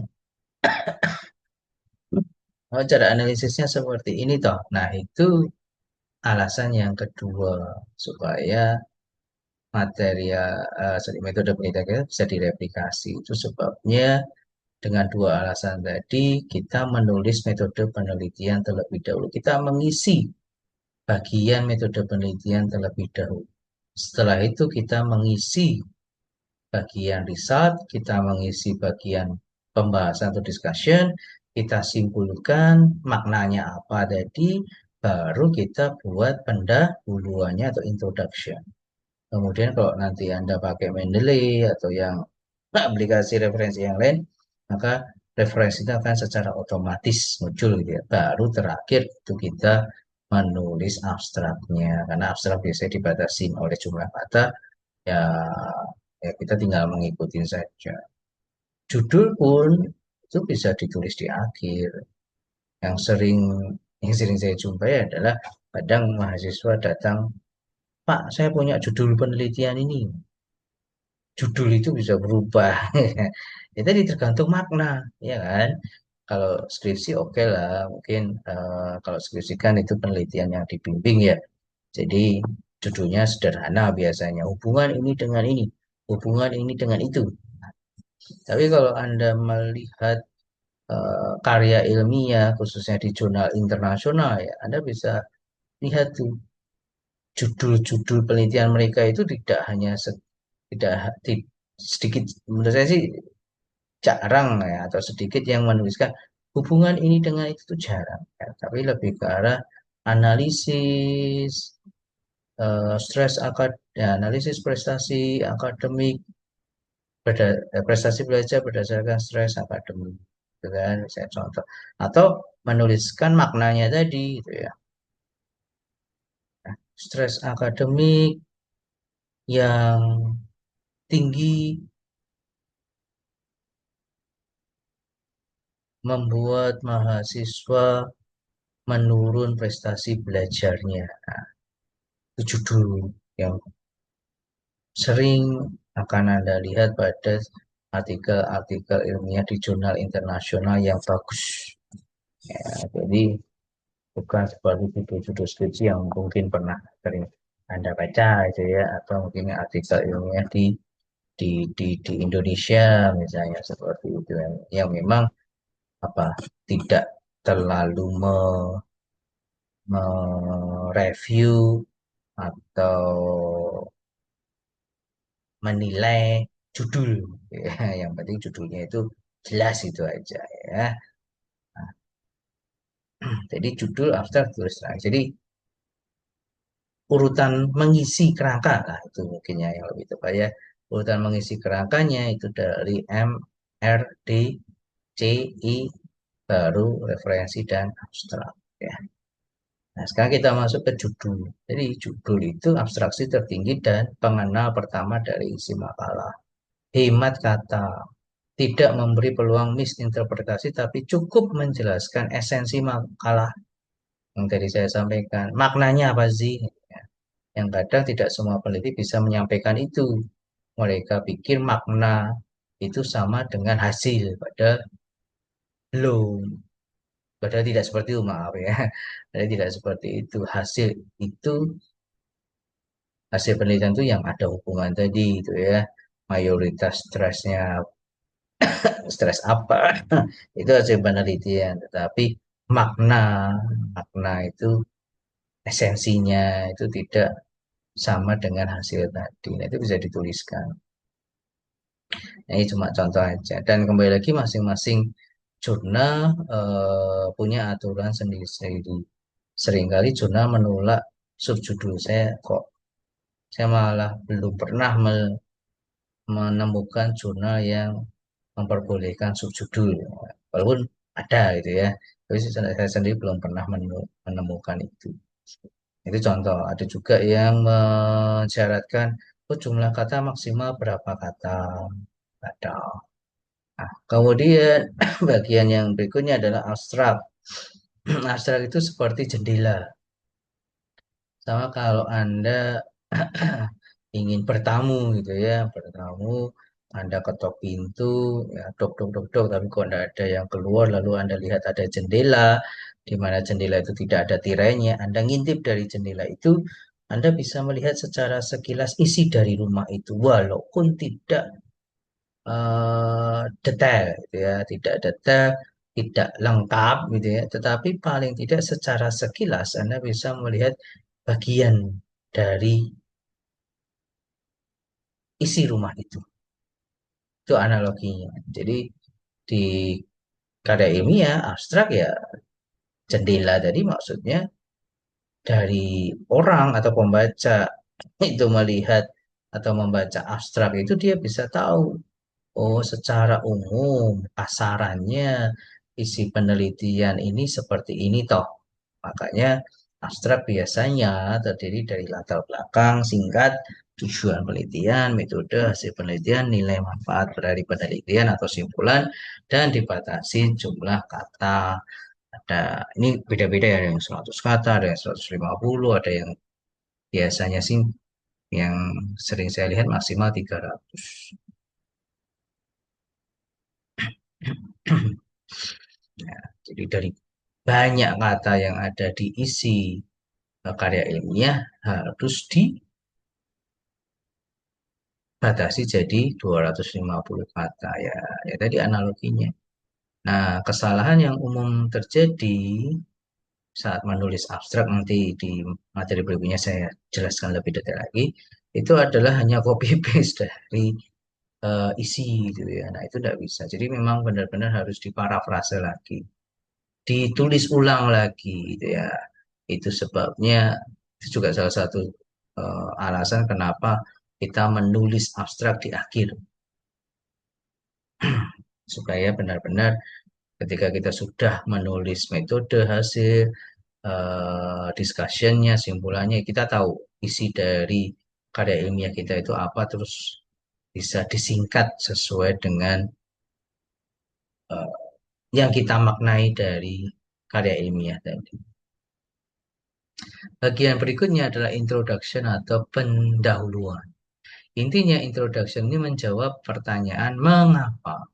Speaker 1: Oh cara analisisnya seperti ini toh. Nah itu alasan yang kedua supaya material metode penelitian kita bisa direplikasi. Itu sebabnya dengan dua alasan tadi, kita menulis metode penelitian terlebih dahulu. Kita mengisi bagian metode penelitian terlebih dahulu. Setelah itu kita mengisi bagian result, kita mengisi bagian pembahasan atau discussion, kita simpulkan maknanya apa tadi, baru kita buat pendahuluannya atau introduction. Kemudian kalau nanti Anda pakai Mendeley atau yang aplikasi referensi yang lain, maka referensi itu akan secara otomatis muncul gitu ya. Baru terakhir itu kita menulis abstraknya, karena abstrak biasanya dibatasi oleh jumlah kata, ya, ya kita tinggal mengikuti saja. Judul pun itu bisa ditulis di akhir. Yang sering yang sering saya jumpai adalah kadang mahasiswa datang, Pak, saya punya judul penelitian ini. Judul itu bisa berubah. Ya tadi tergantung makna, ya kan? Kalau skripsi oke lah, mungkin kalau skripsi kan itu penelitian yang dibimbing ya. Jadi judulnya sederhana biasanya, hubungan ini dengan ini, hubungan ini dengan itu. Tapi kalau Anda melihat karya ilmiah, khususnya di jurnal internasional ya, Anda bisa lihat tuh judul-judul penelitian mereka itu tidak hanya tidak sedikit, menurut saya sih jarang ya, atau sedikit yang menuliskan hubungan ini dengan itu tuh jarang ya. Tapi lebih ke arah analisis stres akad ya, analisis prestasi akademik, prestasi belajar berdasarkan stres akademik, gitu kan saya contoh, atau menuliskan maknanya tadi gitu ya. Stres akademik yang tinggi membuat mahasiswa menurun prestasi belajarnya. Nah, itu judul yang sering akan Anda lihat pada artikel-artikel ilmiah di jurnal internasional yang bagus. Ya, jadi bukan seperti judul-judul skripsi yang mungkin pernah sering Anda baca itu ya, atau mungkin artikel ilmiah di Indonesia misalnya seperti itu yang memang apa tidak terlalu mereview atau menilai judul ya. Yang penting judulnya itu jelas itu aja ya. Jadi judul abstrak tulis terang. Jadi urutan mengisi kerangka lah itu mungkinnya yang lebih tepat ya. Urutan mengisi kerangkanya itu dari M, R, D, C, I, baru referensi dan abstrak ya. Nah, sekarang kita masuk ke judul. Jadi judul itu abstraksi tertinggi dan pengenal pertama dari isi makalah. Hemat kata, tidak memberi peluang misinterpretasi, tapi cukup menjelaskan esensi makalah yang tadi saya sampaikan. Maknanya apa sih? Yang kadang tidak semua peneliti bisa menyampaikan itu. Mereka pikir makna itu sama dengan hasil, padahal belum. Padahal tidak seperti itu, maaf ya. Padahal tidak seperti itu. Itu, hasil penelitian itu yang ada hubungan tadi itu ya. Mayoritas stres apa? Itu hasil penelitian. Tetapi makna, makna itu esensinya itu tidak sama dengan hasil tadi. Nah, itu bisa dituliskan. Nah, ini cuma contoh aja. Dan kembali lagi masing-masing jurnal punya aturan sendiri-sendiri. Seringkali jurnal menolak subjudul. Saya malah belum pernah menemukan jurnal yang memperbolehkan subjudul. Walaupun ada gitu ya. Tapi saya sendiri belum pernah menemukan itu. Itu contoh. Ada juga yang mensyaratkan oh, jumlah kata maksimal berapa kata. Ada. Nah, kemudian bagian yang berikutnya adalah abstrak. Abstrak itu seperti jendela. Sama kalau Anda ingin bertamu gitu ya, bertamu, Anda ketok pintu, ya dok dok dok dok, tapi kok tidak ada yang keluar, lalu Anda lihat ada jendela, di mana jendela itu tidak ada tirainya, Anda ngintip dari jendela itu, Anda bisa melihat secara sekilas isi dari rumah itu, walaupun tidak detail, gitu ya, tidak detail, tidak lengkap, gitu ya, tetapi paling tidak secara sekilas Anda bisa melihat bagian dari isi rumah itu. Itu analoginya. Jadi di karya ilmiah abstrak ya jendela tadi maksudnya dari orang atau pembaca itu melihat atau membaca abstrak itu dia bisa tahu oh secara umum pasarannya isi penelitian ini seperti ini toh. Makanya abstrak biasanya terdiri dari latar belakang singkat, tujuan penelitian, metode hasil penelitian, nilai manfaat dari penelitian atau simpulan, dan dibatasi jumlah kata. Ada ini beda-beda ya, ada yang 100 kata, ada yang 150, ada yang biasanya sih yang sering saya lihat maksimal 300. Nah, jadi dari banyak kata yang ada di isi karya ilmiah harus dibatasi jadi 250 kata ya. Ya tadi analoginya. Nah, kesalahan yang umum terjadi saat menulis abstrak nanti di materi berikutnya saya jelaskan lebih detail lagi. Itu adalah hanya copy paste dari isi gitu ya. Nah, itu tidak bisa. Jadi memang benar-benar harus diparafrase lagi, ditulis ulang lagi gitu ya. Itu sebabnya itu juga salah satu alasan kenapa kita menulis abstrak di akhir supaya benar-benar ketika kita sudah menulis metode hasil discussionnya, simpulannya kita tahu isi dari karya ilmiah kita itu apa terus bisa disingkat sesuai dengan eh, yang kita maknai dari karya ilmiah tadi. Bagian berikutnya adalah introduction atau pendahuluan. Intinya introduction ini menjawab pertanyaan mengapa.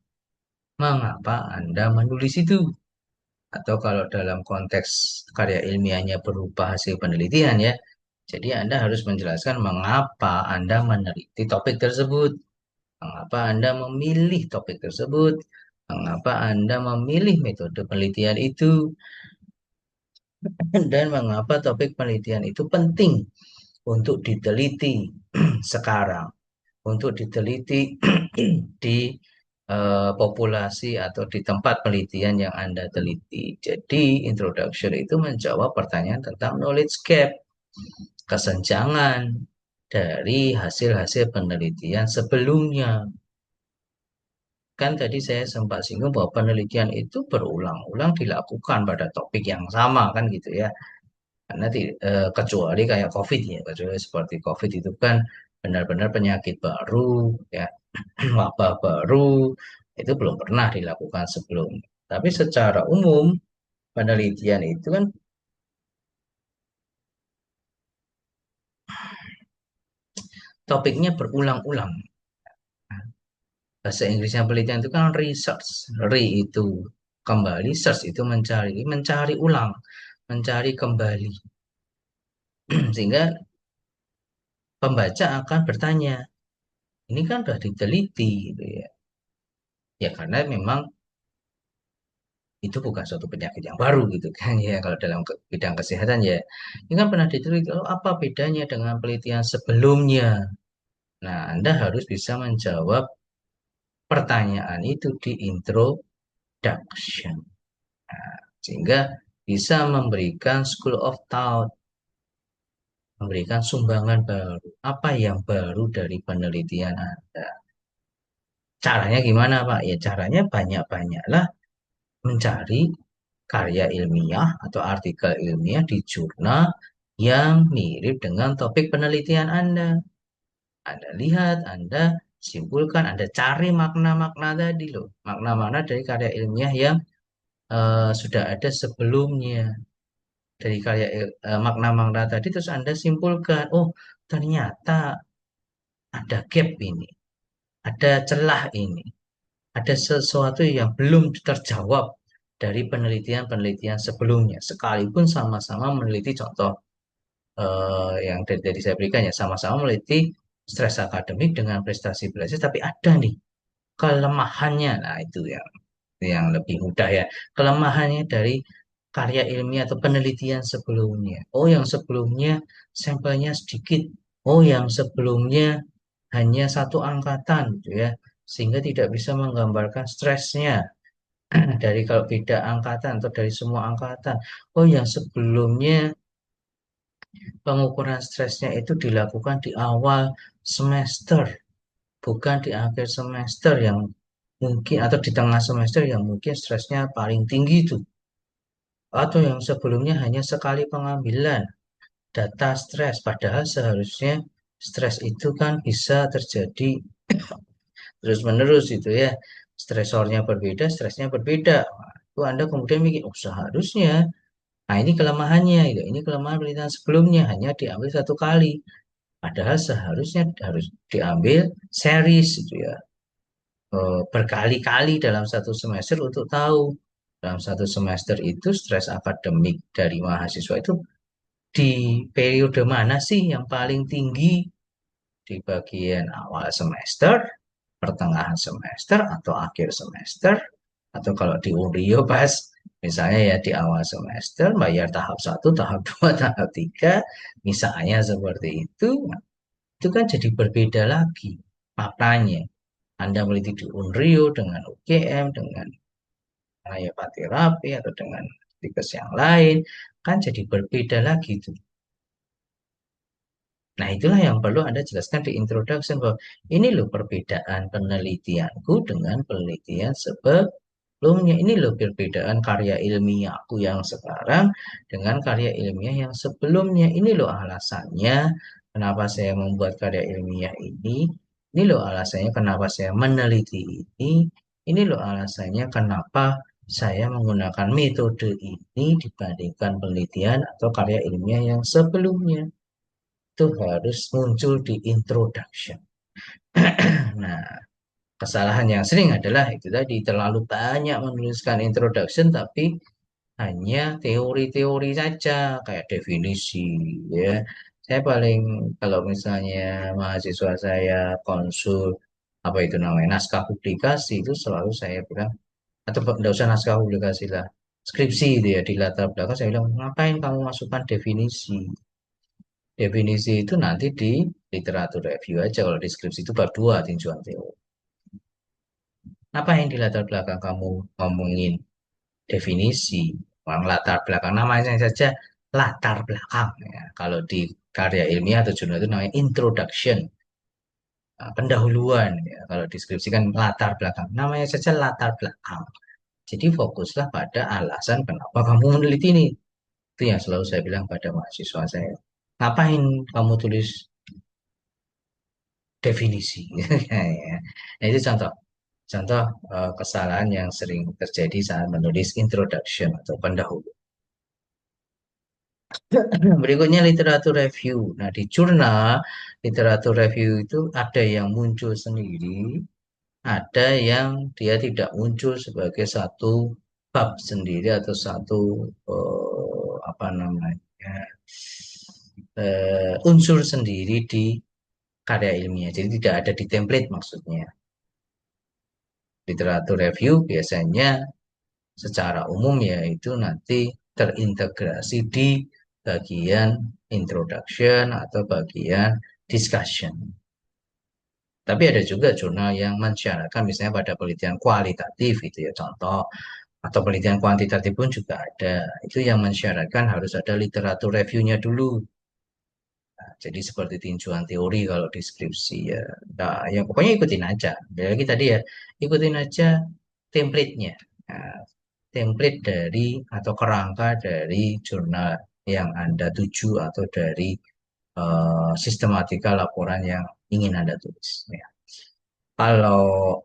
Speaker 1: Mengapa Anda menulis itu? Atau kalau dalam konteks karya ilmiahnya berupa hasil penelitian ya. Jadi Anda harus menjelaskan mengapa Anda meneliti topik tersebut. Mengapa Anda memilih topik tersebut? Mengapa Anda memilih metode penelitian itu? Dan mengapa topik penelitian itu penting untuk diteliti sekarang, untuk diteliti di populasi atau di tempat penelitian yang Anda teliti. Jadi, introduction itu menjawab pertanyaan tentang knowledge gap, kesenjangan dari hasil-hasil penelitian sebelumnya. Kan tadi saya sempat singgung bahwa penelitian itu berulang-ulang dilakukan pada topik yang sama kan gitu ya. Karena kecuali kayak COVID ya, kecuali seperti COVID itu kan benar-benar penyakit baru, ya wabah baru, itu belum pernah dilakukan sebelum. Tapi secara umum penelitian itu kan topiknya berulang-ulang. Bahasa Inggrisnya penelitian itu kan research. Re itu kembali, search itu mencari, mencari ulang, mencari kembali. Sehingga pembaca akan bertanya, ini kan sudah diteliti gitu ya. Ya karena memang itu bukan suatu penyakit yang baru gitu kan ya kalau dalam bidang kesehatan ya. Ini kan pernah diteliti, oh, apa bedanya dengan penelitian sebelumnya? Nah, Anda harus bisa menjawab pertanyaan itu di introduction. Sehingga bisa memberikan school of thought, memberikan sumbangan baru. Apa yang baru dari penelitian Anda? Caranya gimana, Pak? Ya, caranya banyak-banyaklah mencari karya ilmiah atau artikel ilmiah di jurnal yang mirip dengan topik penelitian Anda. Anda lihat, Anda simpulkan, Anda cari makna-makna tadi loh. Makna-makna dari karya ilmiah yang sudah ada sebelumnya. Dari karya makna-makna tadi terus Anda simpulkan, oh ternyata ada gap ini, ada celah ini, ada sesuatu yang belum terjawab dari penelitian-penelitian sebelumnya. Sekalipun sama-sama meneliti contoh yang dari saya berikan ya, sama-sama meneliti stres akademik dengan prestasi belajar, tapi ada nih kelemahannya. Nah, itu yang lebih mudah ya. Kelemahannya dari karya ilmiah atau penelitian sebelumnya. Oh, yang sebelumnya sampelnya sedikit. Oh, yang sebelumnya hanya satu angkatan gitu ya. Sehingga tidak bisa menggambarkan stresnya dari kalau beda angkatan atau dari semua angkatan. Oh, yang sebelumnya pengukuran stresnya itu dilakukan di awal semester, bukan di akhir semester yang mungkin atau di tengah semester yang mungkin stresnya paling tinggi itu. Atau yang sebelumnya hanya sekali pengambilan data stres, padahal seharusnya stres itu kan bisa terjadi terus-menerus itu ya. Stresornya berbeda, stresnya berbeda. Nah, itu Anda kemudian mikir, oh seharusnya. Nah ini kelemahannya, itu. Ini kelemahan penelitian sebelumnya hanya diambil satu kali. Padahal seharusnya harus diambil series gitu ya. Berkali-kali dalam satu semester untuk tahu dalam satu semester itu stres akademik dari mahasiswa itu di periode mana sih yang paling tinggi di bagian awal semester, pertengahan semester, atau akhir semester, atau kalau di Unrio pas misalnya ya di awal semester bayar tahap satu, tahap 2, tahap 3, misalnya seperti itu, nah, itu kan jadi berbeda lagi maknanya. Anda meneliti di Unrio dengan UGM, dengan terapi atau dengan tikus yang lain, kan jadi berbeda lagi tuh. Nah, itulah yang perlu Anda jelaskan di introduction bahwa ini loh perbedaan penelitianku dengan penelitian sebelumnya. Ini loh perbedaan karya ilmiahku yang sekarang dengan karya ilmiah yang sebelumnya. Ini loh alasannya kenapa saya membuat karya ilmiah ini. Ini loh alasannya kenapa saya meneliti ini. Ini loh alasannya kenapa saya menggunakan metode ini dibandingkan penelitian atau karya ilmiah yang sebelumnya itu harus muncul di introduction. Nah, kesalahan yang sering adalah itu tadi terlalu banyak menuliskan introduction tapi hanya teori-teori saja kayak definisi ya. Saya paling kalau misalnya mahasiswa saya konsul apa itu namanya naskah publikasi itu selalu saya bilang atau tidak usah naskah publikasi lah skripsi itu ya di latar belakang saya bilang ngapain kamu masukkan definisi. Definisi itu nanti di literatur review aja. Kalau deskripsi itu bab 2 tinjauan teori. Apa yang di latar belakang kamu ngomongin definisi? Orang latar belakang namanya saja latar belakang. Ya. Kalau di karya ilmiah atau jurnal itu namanya introduction. Pendahuluan. Ya. Kalau deskripsi kan latar belakang. Namanya saja latar belakang. Jadi fokuslah pada alasan kenapa kamu meneliti ini. Itu yang selalu saya bilang pada mahasiswa saya. Ngapain kamu tulis definisi. Ya. Nah, itu contoh contoh kesalahan yang sering terjadi saat menulis introduction atau pendahulu. Berikutnya literatur review. Nah, di jurnal literatur review itu ada yang muncul sendiri, ada yang dia tidak muncul sebagai satu bab sendiri atau satu apa namanya unsur sendiri di karya ilmiah. Jadi tidak ada di template maksudnya. Literatur review biasanya secara umum yaitu nanti terintegrasi di bagian introduction atau bagian discussion. Tapi ada juga jurnal yang mensyaratkan misalnya pada penelitian kualitatif itu ya contoh atau penelitian kuantitatif pun juga ada. Itu yang mensyaratkan harus ada literatur reviewnya dulu. Nah, jadi seperti tinjauan teori kalau deskripsi ya. Nah, ya pokoknya ikutin aja. Lagi tadi ya, ikutin aja template-nya. Nah, template dari atau kerangka dari jurnal yang Anda tuju atau dari sistematika laporan yang ingin Anda tulis. Ya. Kalau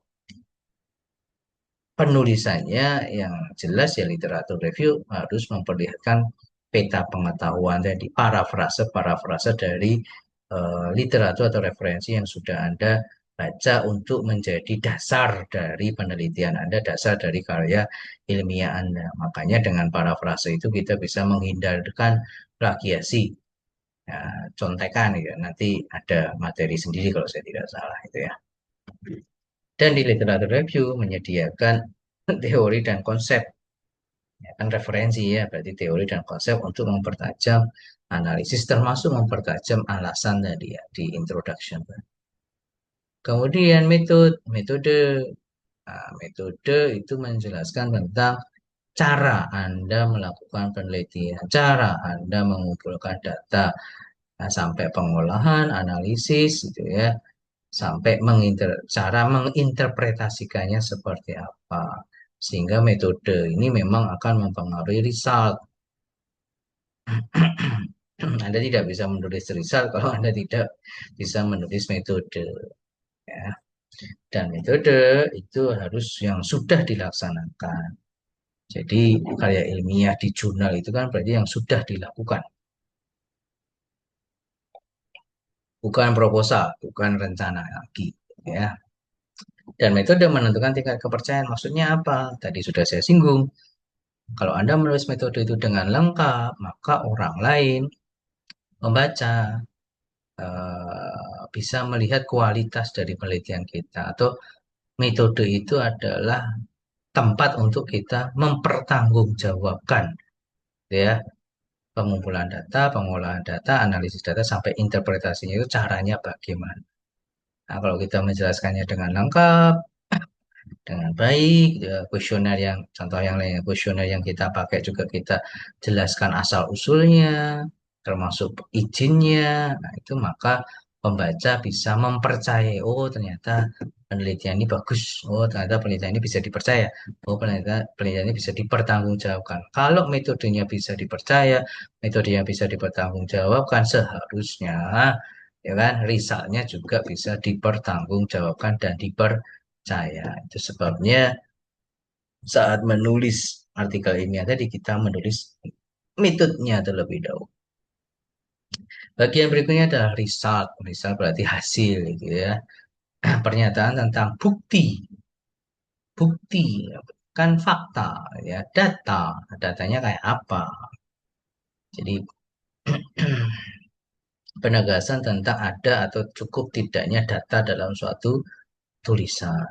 Speaker 1: penulisannya yang jelas ya literatur review harus memperlihatkan peta pengetahuan tadi, parafrase dari literatur atau referensi yang sudah Anda baca untuk menjadi dasar dari penelitian Anda, dasar dari karya ilmiah Anda. Makanya dengan parafrase itu kita bisa menghindarkan plagiasi, ya, contekan ya. Nanti ada materi sendiri kalau saya tidak salah itu ya. Dan di literatur review menyediakan teori dan konsep, ya kan referensi ya, berarti teori dan konsep untuk mempertajam analisis termasuk mempertajam alasan tadi ya di introduction. Kemudian metode. Nah, metode itu menjelaskan tentang cara Anda melakukan penelitian, cara Anda mengumpulkan data, nah, sampai pengolahan, analisis gitu ya, sampai cara menginterpretasikannya seperti apa. Sehingga metode ini memang akan mempengaruhi result. Anda tidak bisa menulis result kalau Anda tidak bisa menulis metode. Ya. Dan metode itu harus yang sudah dilaksanakan. Jadi karya ilmiah di jurnal itu kan berarti yang sudah dilakukan. Bukan proposal, bukan rencana lagi. Ya. Dan metode menentukan tingkat kepercayaan. Maksudnya apa? Tadi sudah saya singgung. Kalau Anda menulis metode itu dengan lengkap, maka orang lain membaca bisa melihat kualitas dari penelitian kita atau metode itu adalah tempat untuk kita mempertanggungjawabkan ya pengumpulan data, pengolahan data, analisis data sampai interpretasinya itu caranya bagaimana. Nah, kalau kita menjelaskannya dengan lengkap, dengan baik, ya, kuesioner yang contoh yang lainnya, kuesioner yang kita pakai juga kita jelaskan asal usulnya, termasuk izinnya. Nah, itu maka pembaca bisa mempercayai, oh ternyata penelitian ini bagus, oh ternyata penelitian ini bisa dipercaya, oh penelitian ini bisa dipertanggungjawabkan. Kalau metodenya bisa dipercaya, metode yang bisa dipertanggungjawabkan, seharusnya ya kan risalnya juga bisa dipertanggungjawabkan dan dipercaya. Itu sebabnya saat menulis artikel ilmiah tadi kita menulis metodenya terlebih dahulu. Bagian berikutnya adalah result. Result berarti hasil gitu ya. Pernyataan tentang bukti. Bukti kan fakta ya, data. Datanya kayak apa? Jadi penegasan tentang ada atau cukup tidaknya data dalam suatu tulisan.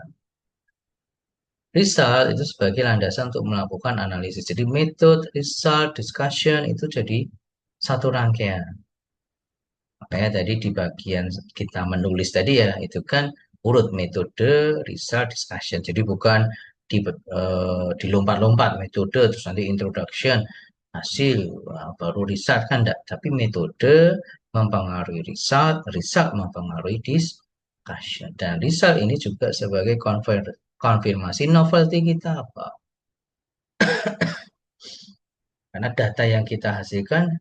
Speaker 1: Result itu sebagai landasan untuk melakukan analisis. Jadi method, result, discussion itu jadi satu rangkaian. Makanya tadi di bagian kita menulis tadi ya, itu kan urut metode, result, discussion. Jadi bukan dilompat-lompat metode, terus nanti introduction, hasil, baru result kan enggak. Tapi metode mempengaruhi result, result mempengaruhi discussion. Dan result ini juga sebagai konfirmasi novelty kita apa. Karena data yang kita hasilkan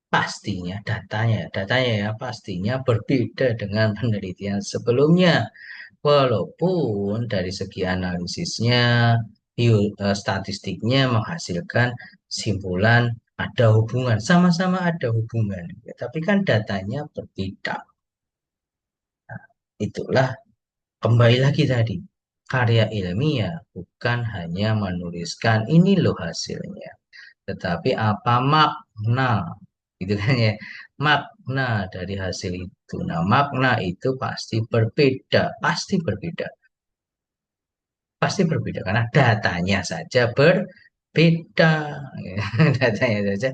Speaker 1: pastinya datanya ya pastinya berbeda dengan penelitian sebelumnya. Walaupun dari segi analisisnya, statistiknya menghasilkan simpulan ada hubungan, sama-sama ada hubungan. Ya, tapi kan datanya berbeda. Itulah kembali lagi tadi. karya ilmiah bukan hanya menuliskan ini loh hasilnya, tetapi apa makna, gitu kan ya, makna dari hasil itu. Nah, makna itu pasti berbeda karena datanya saja berbeda, datanya saja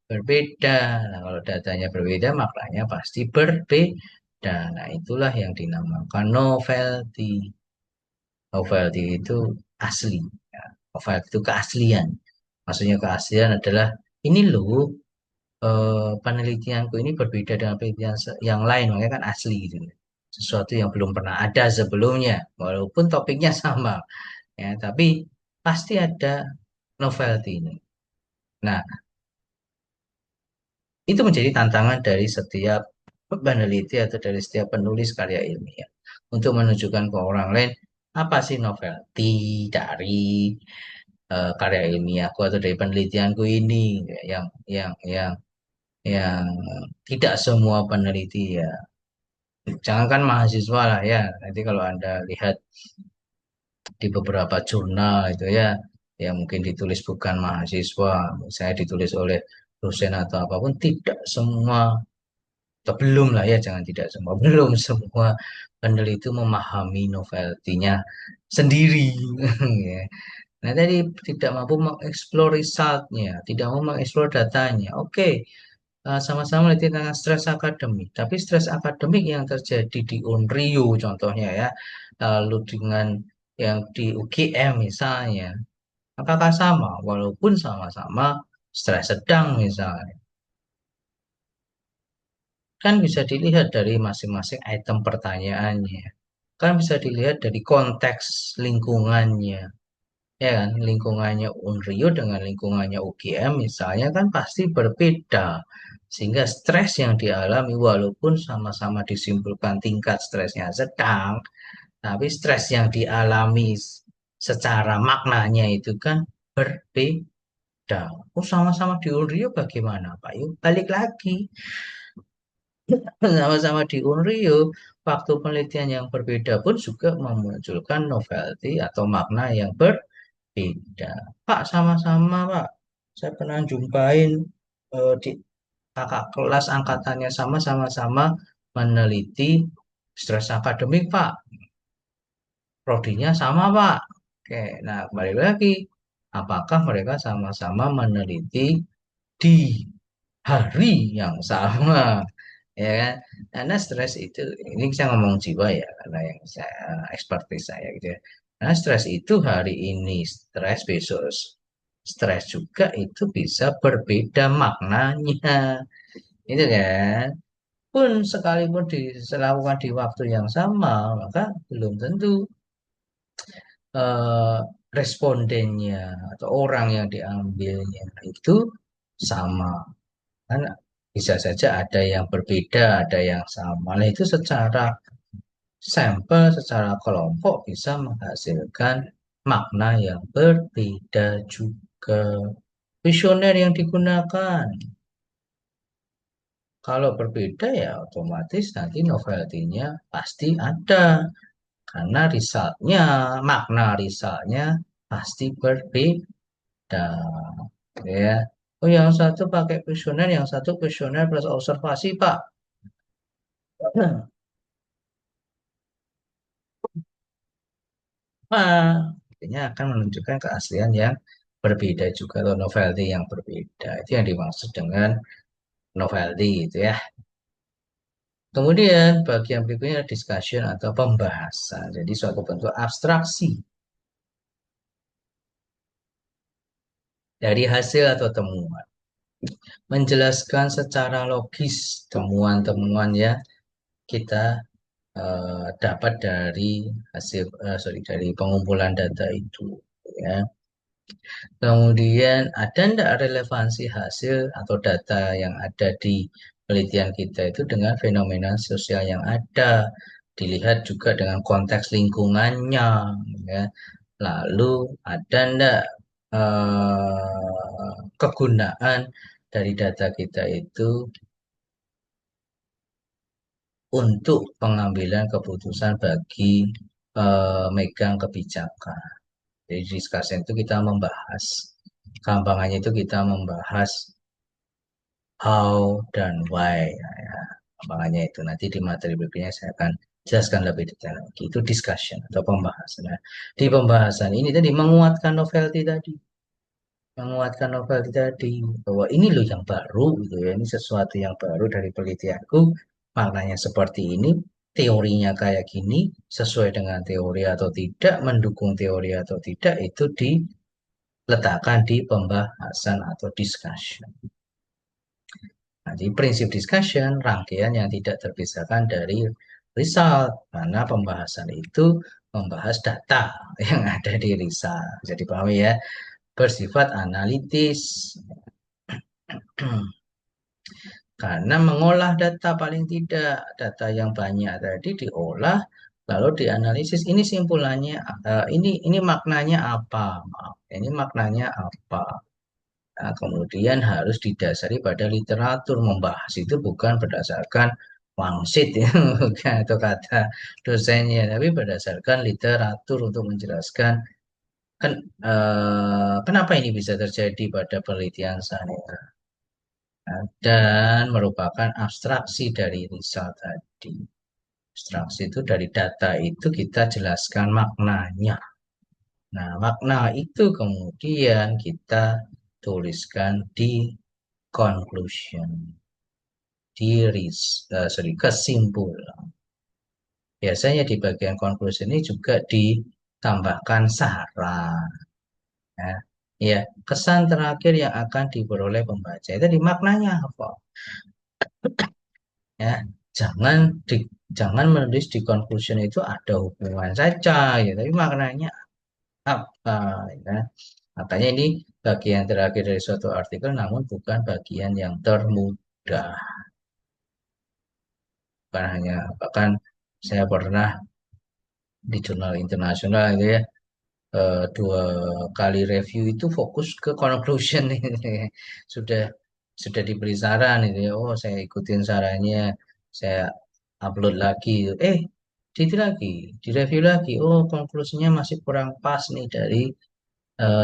Speaker 1: berbeda. Nah, kalau datanya berbeda, maknanya pasti berbeda. Nah, itulah yang dinamakan novelty. Novelty itu asli. Ya. Novelty itu keaslian. Maksudnya keaslian adalah ini loh, penelitianku ini berbeda dengan penelitian yang lain, makanya kan asli gitu. Sesuatu yang belum pernah ada sebelumnya, walaupun topiknya sama, ya, tapi pasti ada novelty ini. Nah, itu menjadi tantangan dari setiap peneliti atau dari setiap penulis karya ilmiah untuk menunjukkan ke orang lain apa sih novelty dari karya ilmiahku atau dari penelitianku ini, yang tidak semua peneliti ya. Jangankan mahasiswa lah ya. Nanti kalau Anda lihat di beberapa jurnal itu ya, yang mungkin ditulis bukan mahasiswa, saya ditulis oleh dosen atau apapun, tidak semua, atau belum lah ya, jangan tidak semua, belum semua peneliti memahami novelty-nya sendiri. Ya. Nah, tadi tidak mampu mengeksplor resultnya, tidak mau mengeksplor datanya. Oke, sama-sama meneliti tentang stres akademik, tapi stres akademik yang terjadi di Unrio contohnya ya, lalu dengan yang di UGM misalnya, apakah sama? Walaupun sama-sama stres sedang misalnya, kan bisa dilihat dari masing-masing item pertanyaannya, kan bisa dilihat dari konteks lingkungannya, ya kan? Lingkungannya Unrio dengan lingkungannya UGM misalnya kan pasti berbeda, sehingga stres yang dialami walaupun sama-sama disimpulkan tingkat stresnya sedang, tapi stres yang dialami secara maknanya itu kan berbeda. Oh, sama-sama di Unrio bagaimana Pak? Yuk balik lagi, sama-sama di Unrio, waktu penelitian yang berbeda pun juga memunculkan novelty atau makna yang berbeda. Pak, sama-sama, Pak. Saya pernah jumpain di kakak kelas angkatannya sama-sama meneliti stres akademik, Pak. Prodinya sama, Pak. Oke, nah kembali lagi. Apakah mereka sama-sama meneliti di hari yang sama? Ya kan? Karena stres itu, ini saya ngomong jiwa ya, karena yang saya expertise saya gitu ya. Karena stres itu hari ini stres, besok stres juga, itu bisa berbeda maknanya, itu kan. Pun sekalipun dilakukan di waktu yang sama, maka belum tentu eh, respondennya atau orang yang diambilnya itu sama. Kan bisa saja ada yang berbeda, ada yang sama. Nah, itu secara sampel, secara kelompok bisa menghasilkan makna yang berbeda juga. Kuesioner yang digunakan, kalau berbeda ya otomatis nanti novelty-nya pasti ada. Karena resultnya, makna resultnya pasti berbeda. Ya. Oh, yang satu pakai kuesioner, yang satu kuesioner plus observasi, Pak. Nah, artinya akan menunjukkan keaslian yang berbeda juga atau novelty yang berbeda. Itu yang dimaksud dengan novelty itu ya. Kemudian bagian berikutnya adalah discussion atau pembahasan. Jadi suatu bentuk abstraksi dari hasil atau temuan. Menjelaskan secara logis temuan-temuan yang kita dapat dari dari pengumpulan data itu, ya. Kemudian ada enggak relevansi hasil atau data yang ada di penelitian kita itu dengan fenomena sosial yang ada, dilihat juga dengan konteks lingkungannya, ya. Lalu ada enggak kegunaan dari data kita itu untuk pengambilan keputusan bagi megang kebijakan. Jadi discussion itu kita membahas, gampangannya itu kita membahas how dan why. Nah, ya, gampangannya itu nanti di materi berikutnya saya akan jelaskan lebih detail lagi. Itu discussion atau pembahasan. Nah, di pembahasan ini tadi menguatkan novelty tadi, menguatkan novel tadi bahwa ini loh yang baru gitu ya, ini sesuatu yang baru dari penelitianku, maknanya seperti ini, teorinya kayak gini, sesuai dengan teori atau tidak, mendukung teori atau tidak, itu diletakkan di pembahasan atau discussion. Nah, di prinsip discussion, rangkaian yang tidak terpisahkan dari result, mana pembahasan itu membahas data yang ada di result. Jadi paham ya, bersifat analitis. Karena mengolah data paling tidak, data yang banyak tadi diolah, lalu dianalisis. Ini simpulannya, ini maknanya apa? Ini maknanya apa? Nah, kemudian harus didasari pada literatur. Membahas itu bukan berdasarkan wangsit ya, bukan atau kata dosennya, tapi berdasarkan literatur untuk menjelaskan kan kenapa ini bisa terjadi pada penelitian saya. Dan merupakan abstraksi dari result tadi. Abstraksi itu dari data itu kita jelaskan maknanya. Nah, makna itu kemudian kita tuliskan di conclusion, kesimpulan. Biasanya di bagian conclusion ini juga ditambahkan saran. Ya, ya, kesan terakhir yang akan diperoleh pembaca itu di maknanya apa? Ya, jangan di jangan menulis di conclusion itu ada hubungan saja ya, tapi maknanya apa ya. Makanya ini bagian terakhir dari suatu artikel namun bukan bagian yang termudah. Bukan hanya bahkan saya pernah di jurnal internasional itu ya, dua kali review itu fokus ke conclusion ini. sudah sudah diberi saran itu ya, oh saya ikutin sarannya, saya upload lagi, itu lagi direview lagi, oh konklusinya masih kurang pas nih dari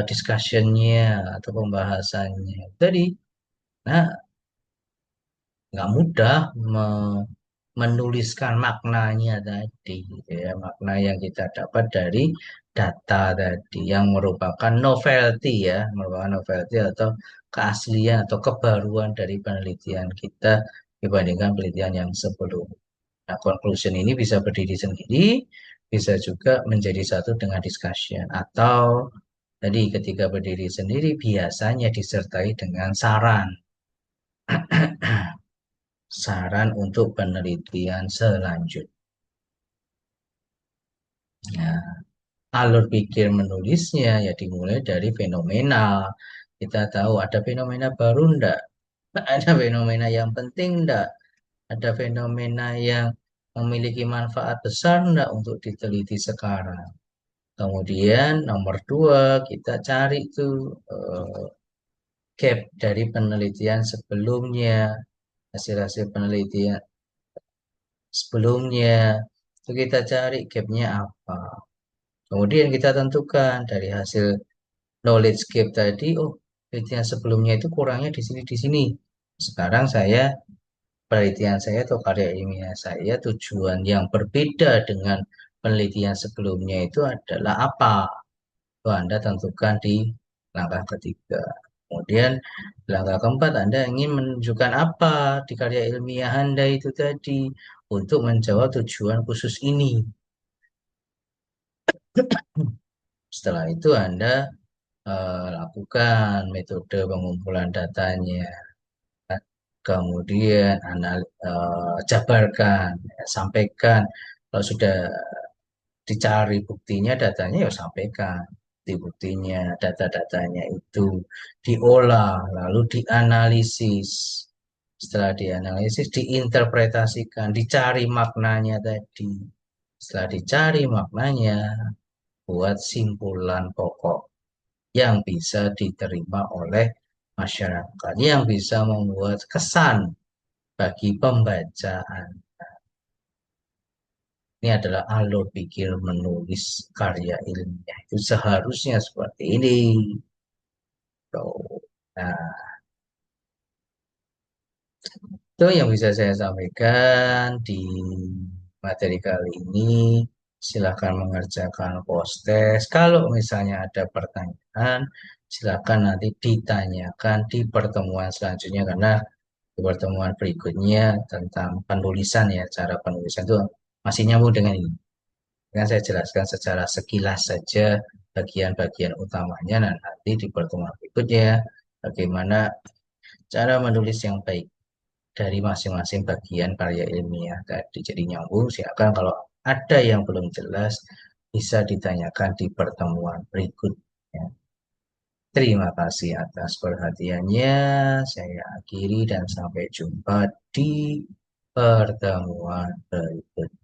Speaker 1: discussionnya atau pembahasannya tadi. Nah, nggak mudah menuliskan maknanya tadi gitu ya, makna yang kita dapat dari data tadi yang merupakan novelty ya, merupakan novelty atau keaslian atau kebaruan dari penelitian kita dibandingkan penelitian yang sebelumnya. Nah, conclusion ini bisa berdiri sendiri, bisa juga menjadi satu dengan discussion, atau tadi ketika berdiri sendiri biasanya disertai dengan saran. Saran untuk penelitian selanjutnya. Alur pikir menulisnya ya dimulai dari fenomena. Kita tahu ada fenomena baru enggak? Ada fenomena yang penting enggak? Ada fenomena yang memiliki manfaat besar enggak untuk diteliti sekarang? Kemudian nomor dua kita cari tuh gap dari penelitian sebelumnya, hasil-hasil penelitian sebelumnya. Itu kita cari gapnya apa. Kemudian kita tentukan dari hasil knowledge gap tadi, oh penelitian sebelumnya itu kurangnya di sini di sini. Sekarang saya penelitian saya atau karya ilmiah saya tujuan yang berbeda dengan penelitian sebelumnya itu adalah apa? Oh, Anda tentukan di langkah ketiga. Kemudian langkah keempat Anda ingin menunjukkan apa di karya ilmiah Anda itu tadi untuk menjawab tujuan khusus ini. Setelah itu Anda lakukan metode pengumpulan datanya, kemudian jabarkan, ya, sampaikan. Kalau sudah dicari buktinya, datanya ya sampaikan. Bukti-buktinya, data-datanya itu diolah, lalu dianalisis. Setelah dianalisis, diinterpretasikan, dicari maknanya tadi. Setelah dicari maknanya, buat simpulan pokok yang bisa diterima oleh masyarakat, yang bisa membuat kesan bagi pembacaan. Ini adalah alur pikir menulis karya ilmiah. Itu seharusnya seperti ini. Tuh. Nah, itu yang bisa saya sampaikan di materi kali ini. Silakan mengerjakan post-test. Kalau misalnya ada pertanyaan, silakan nanti ditanyakan di pertemuan selanjutnya karena di pertemuan berikutnya tentang penulisan ya, cara penulisan itu masih nyambung dengan ini. Dengan saya jelaskan secara sekilas saja bagian-bagian utamanya, dan nanti di pertemuan berikutnya bagaimana cara menulis yang baik dari masing-masing bagian karya ilmiah tadi. Jadi nyambung, silakan kalau ada yang belum jelas bisa ditanyakan di pertemuan berikutnya. Terima kasih atas perhatiannya. Saya akhiri dan sampai jumpa di pertemuan berikutnya.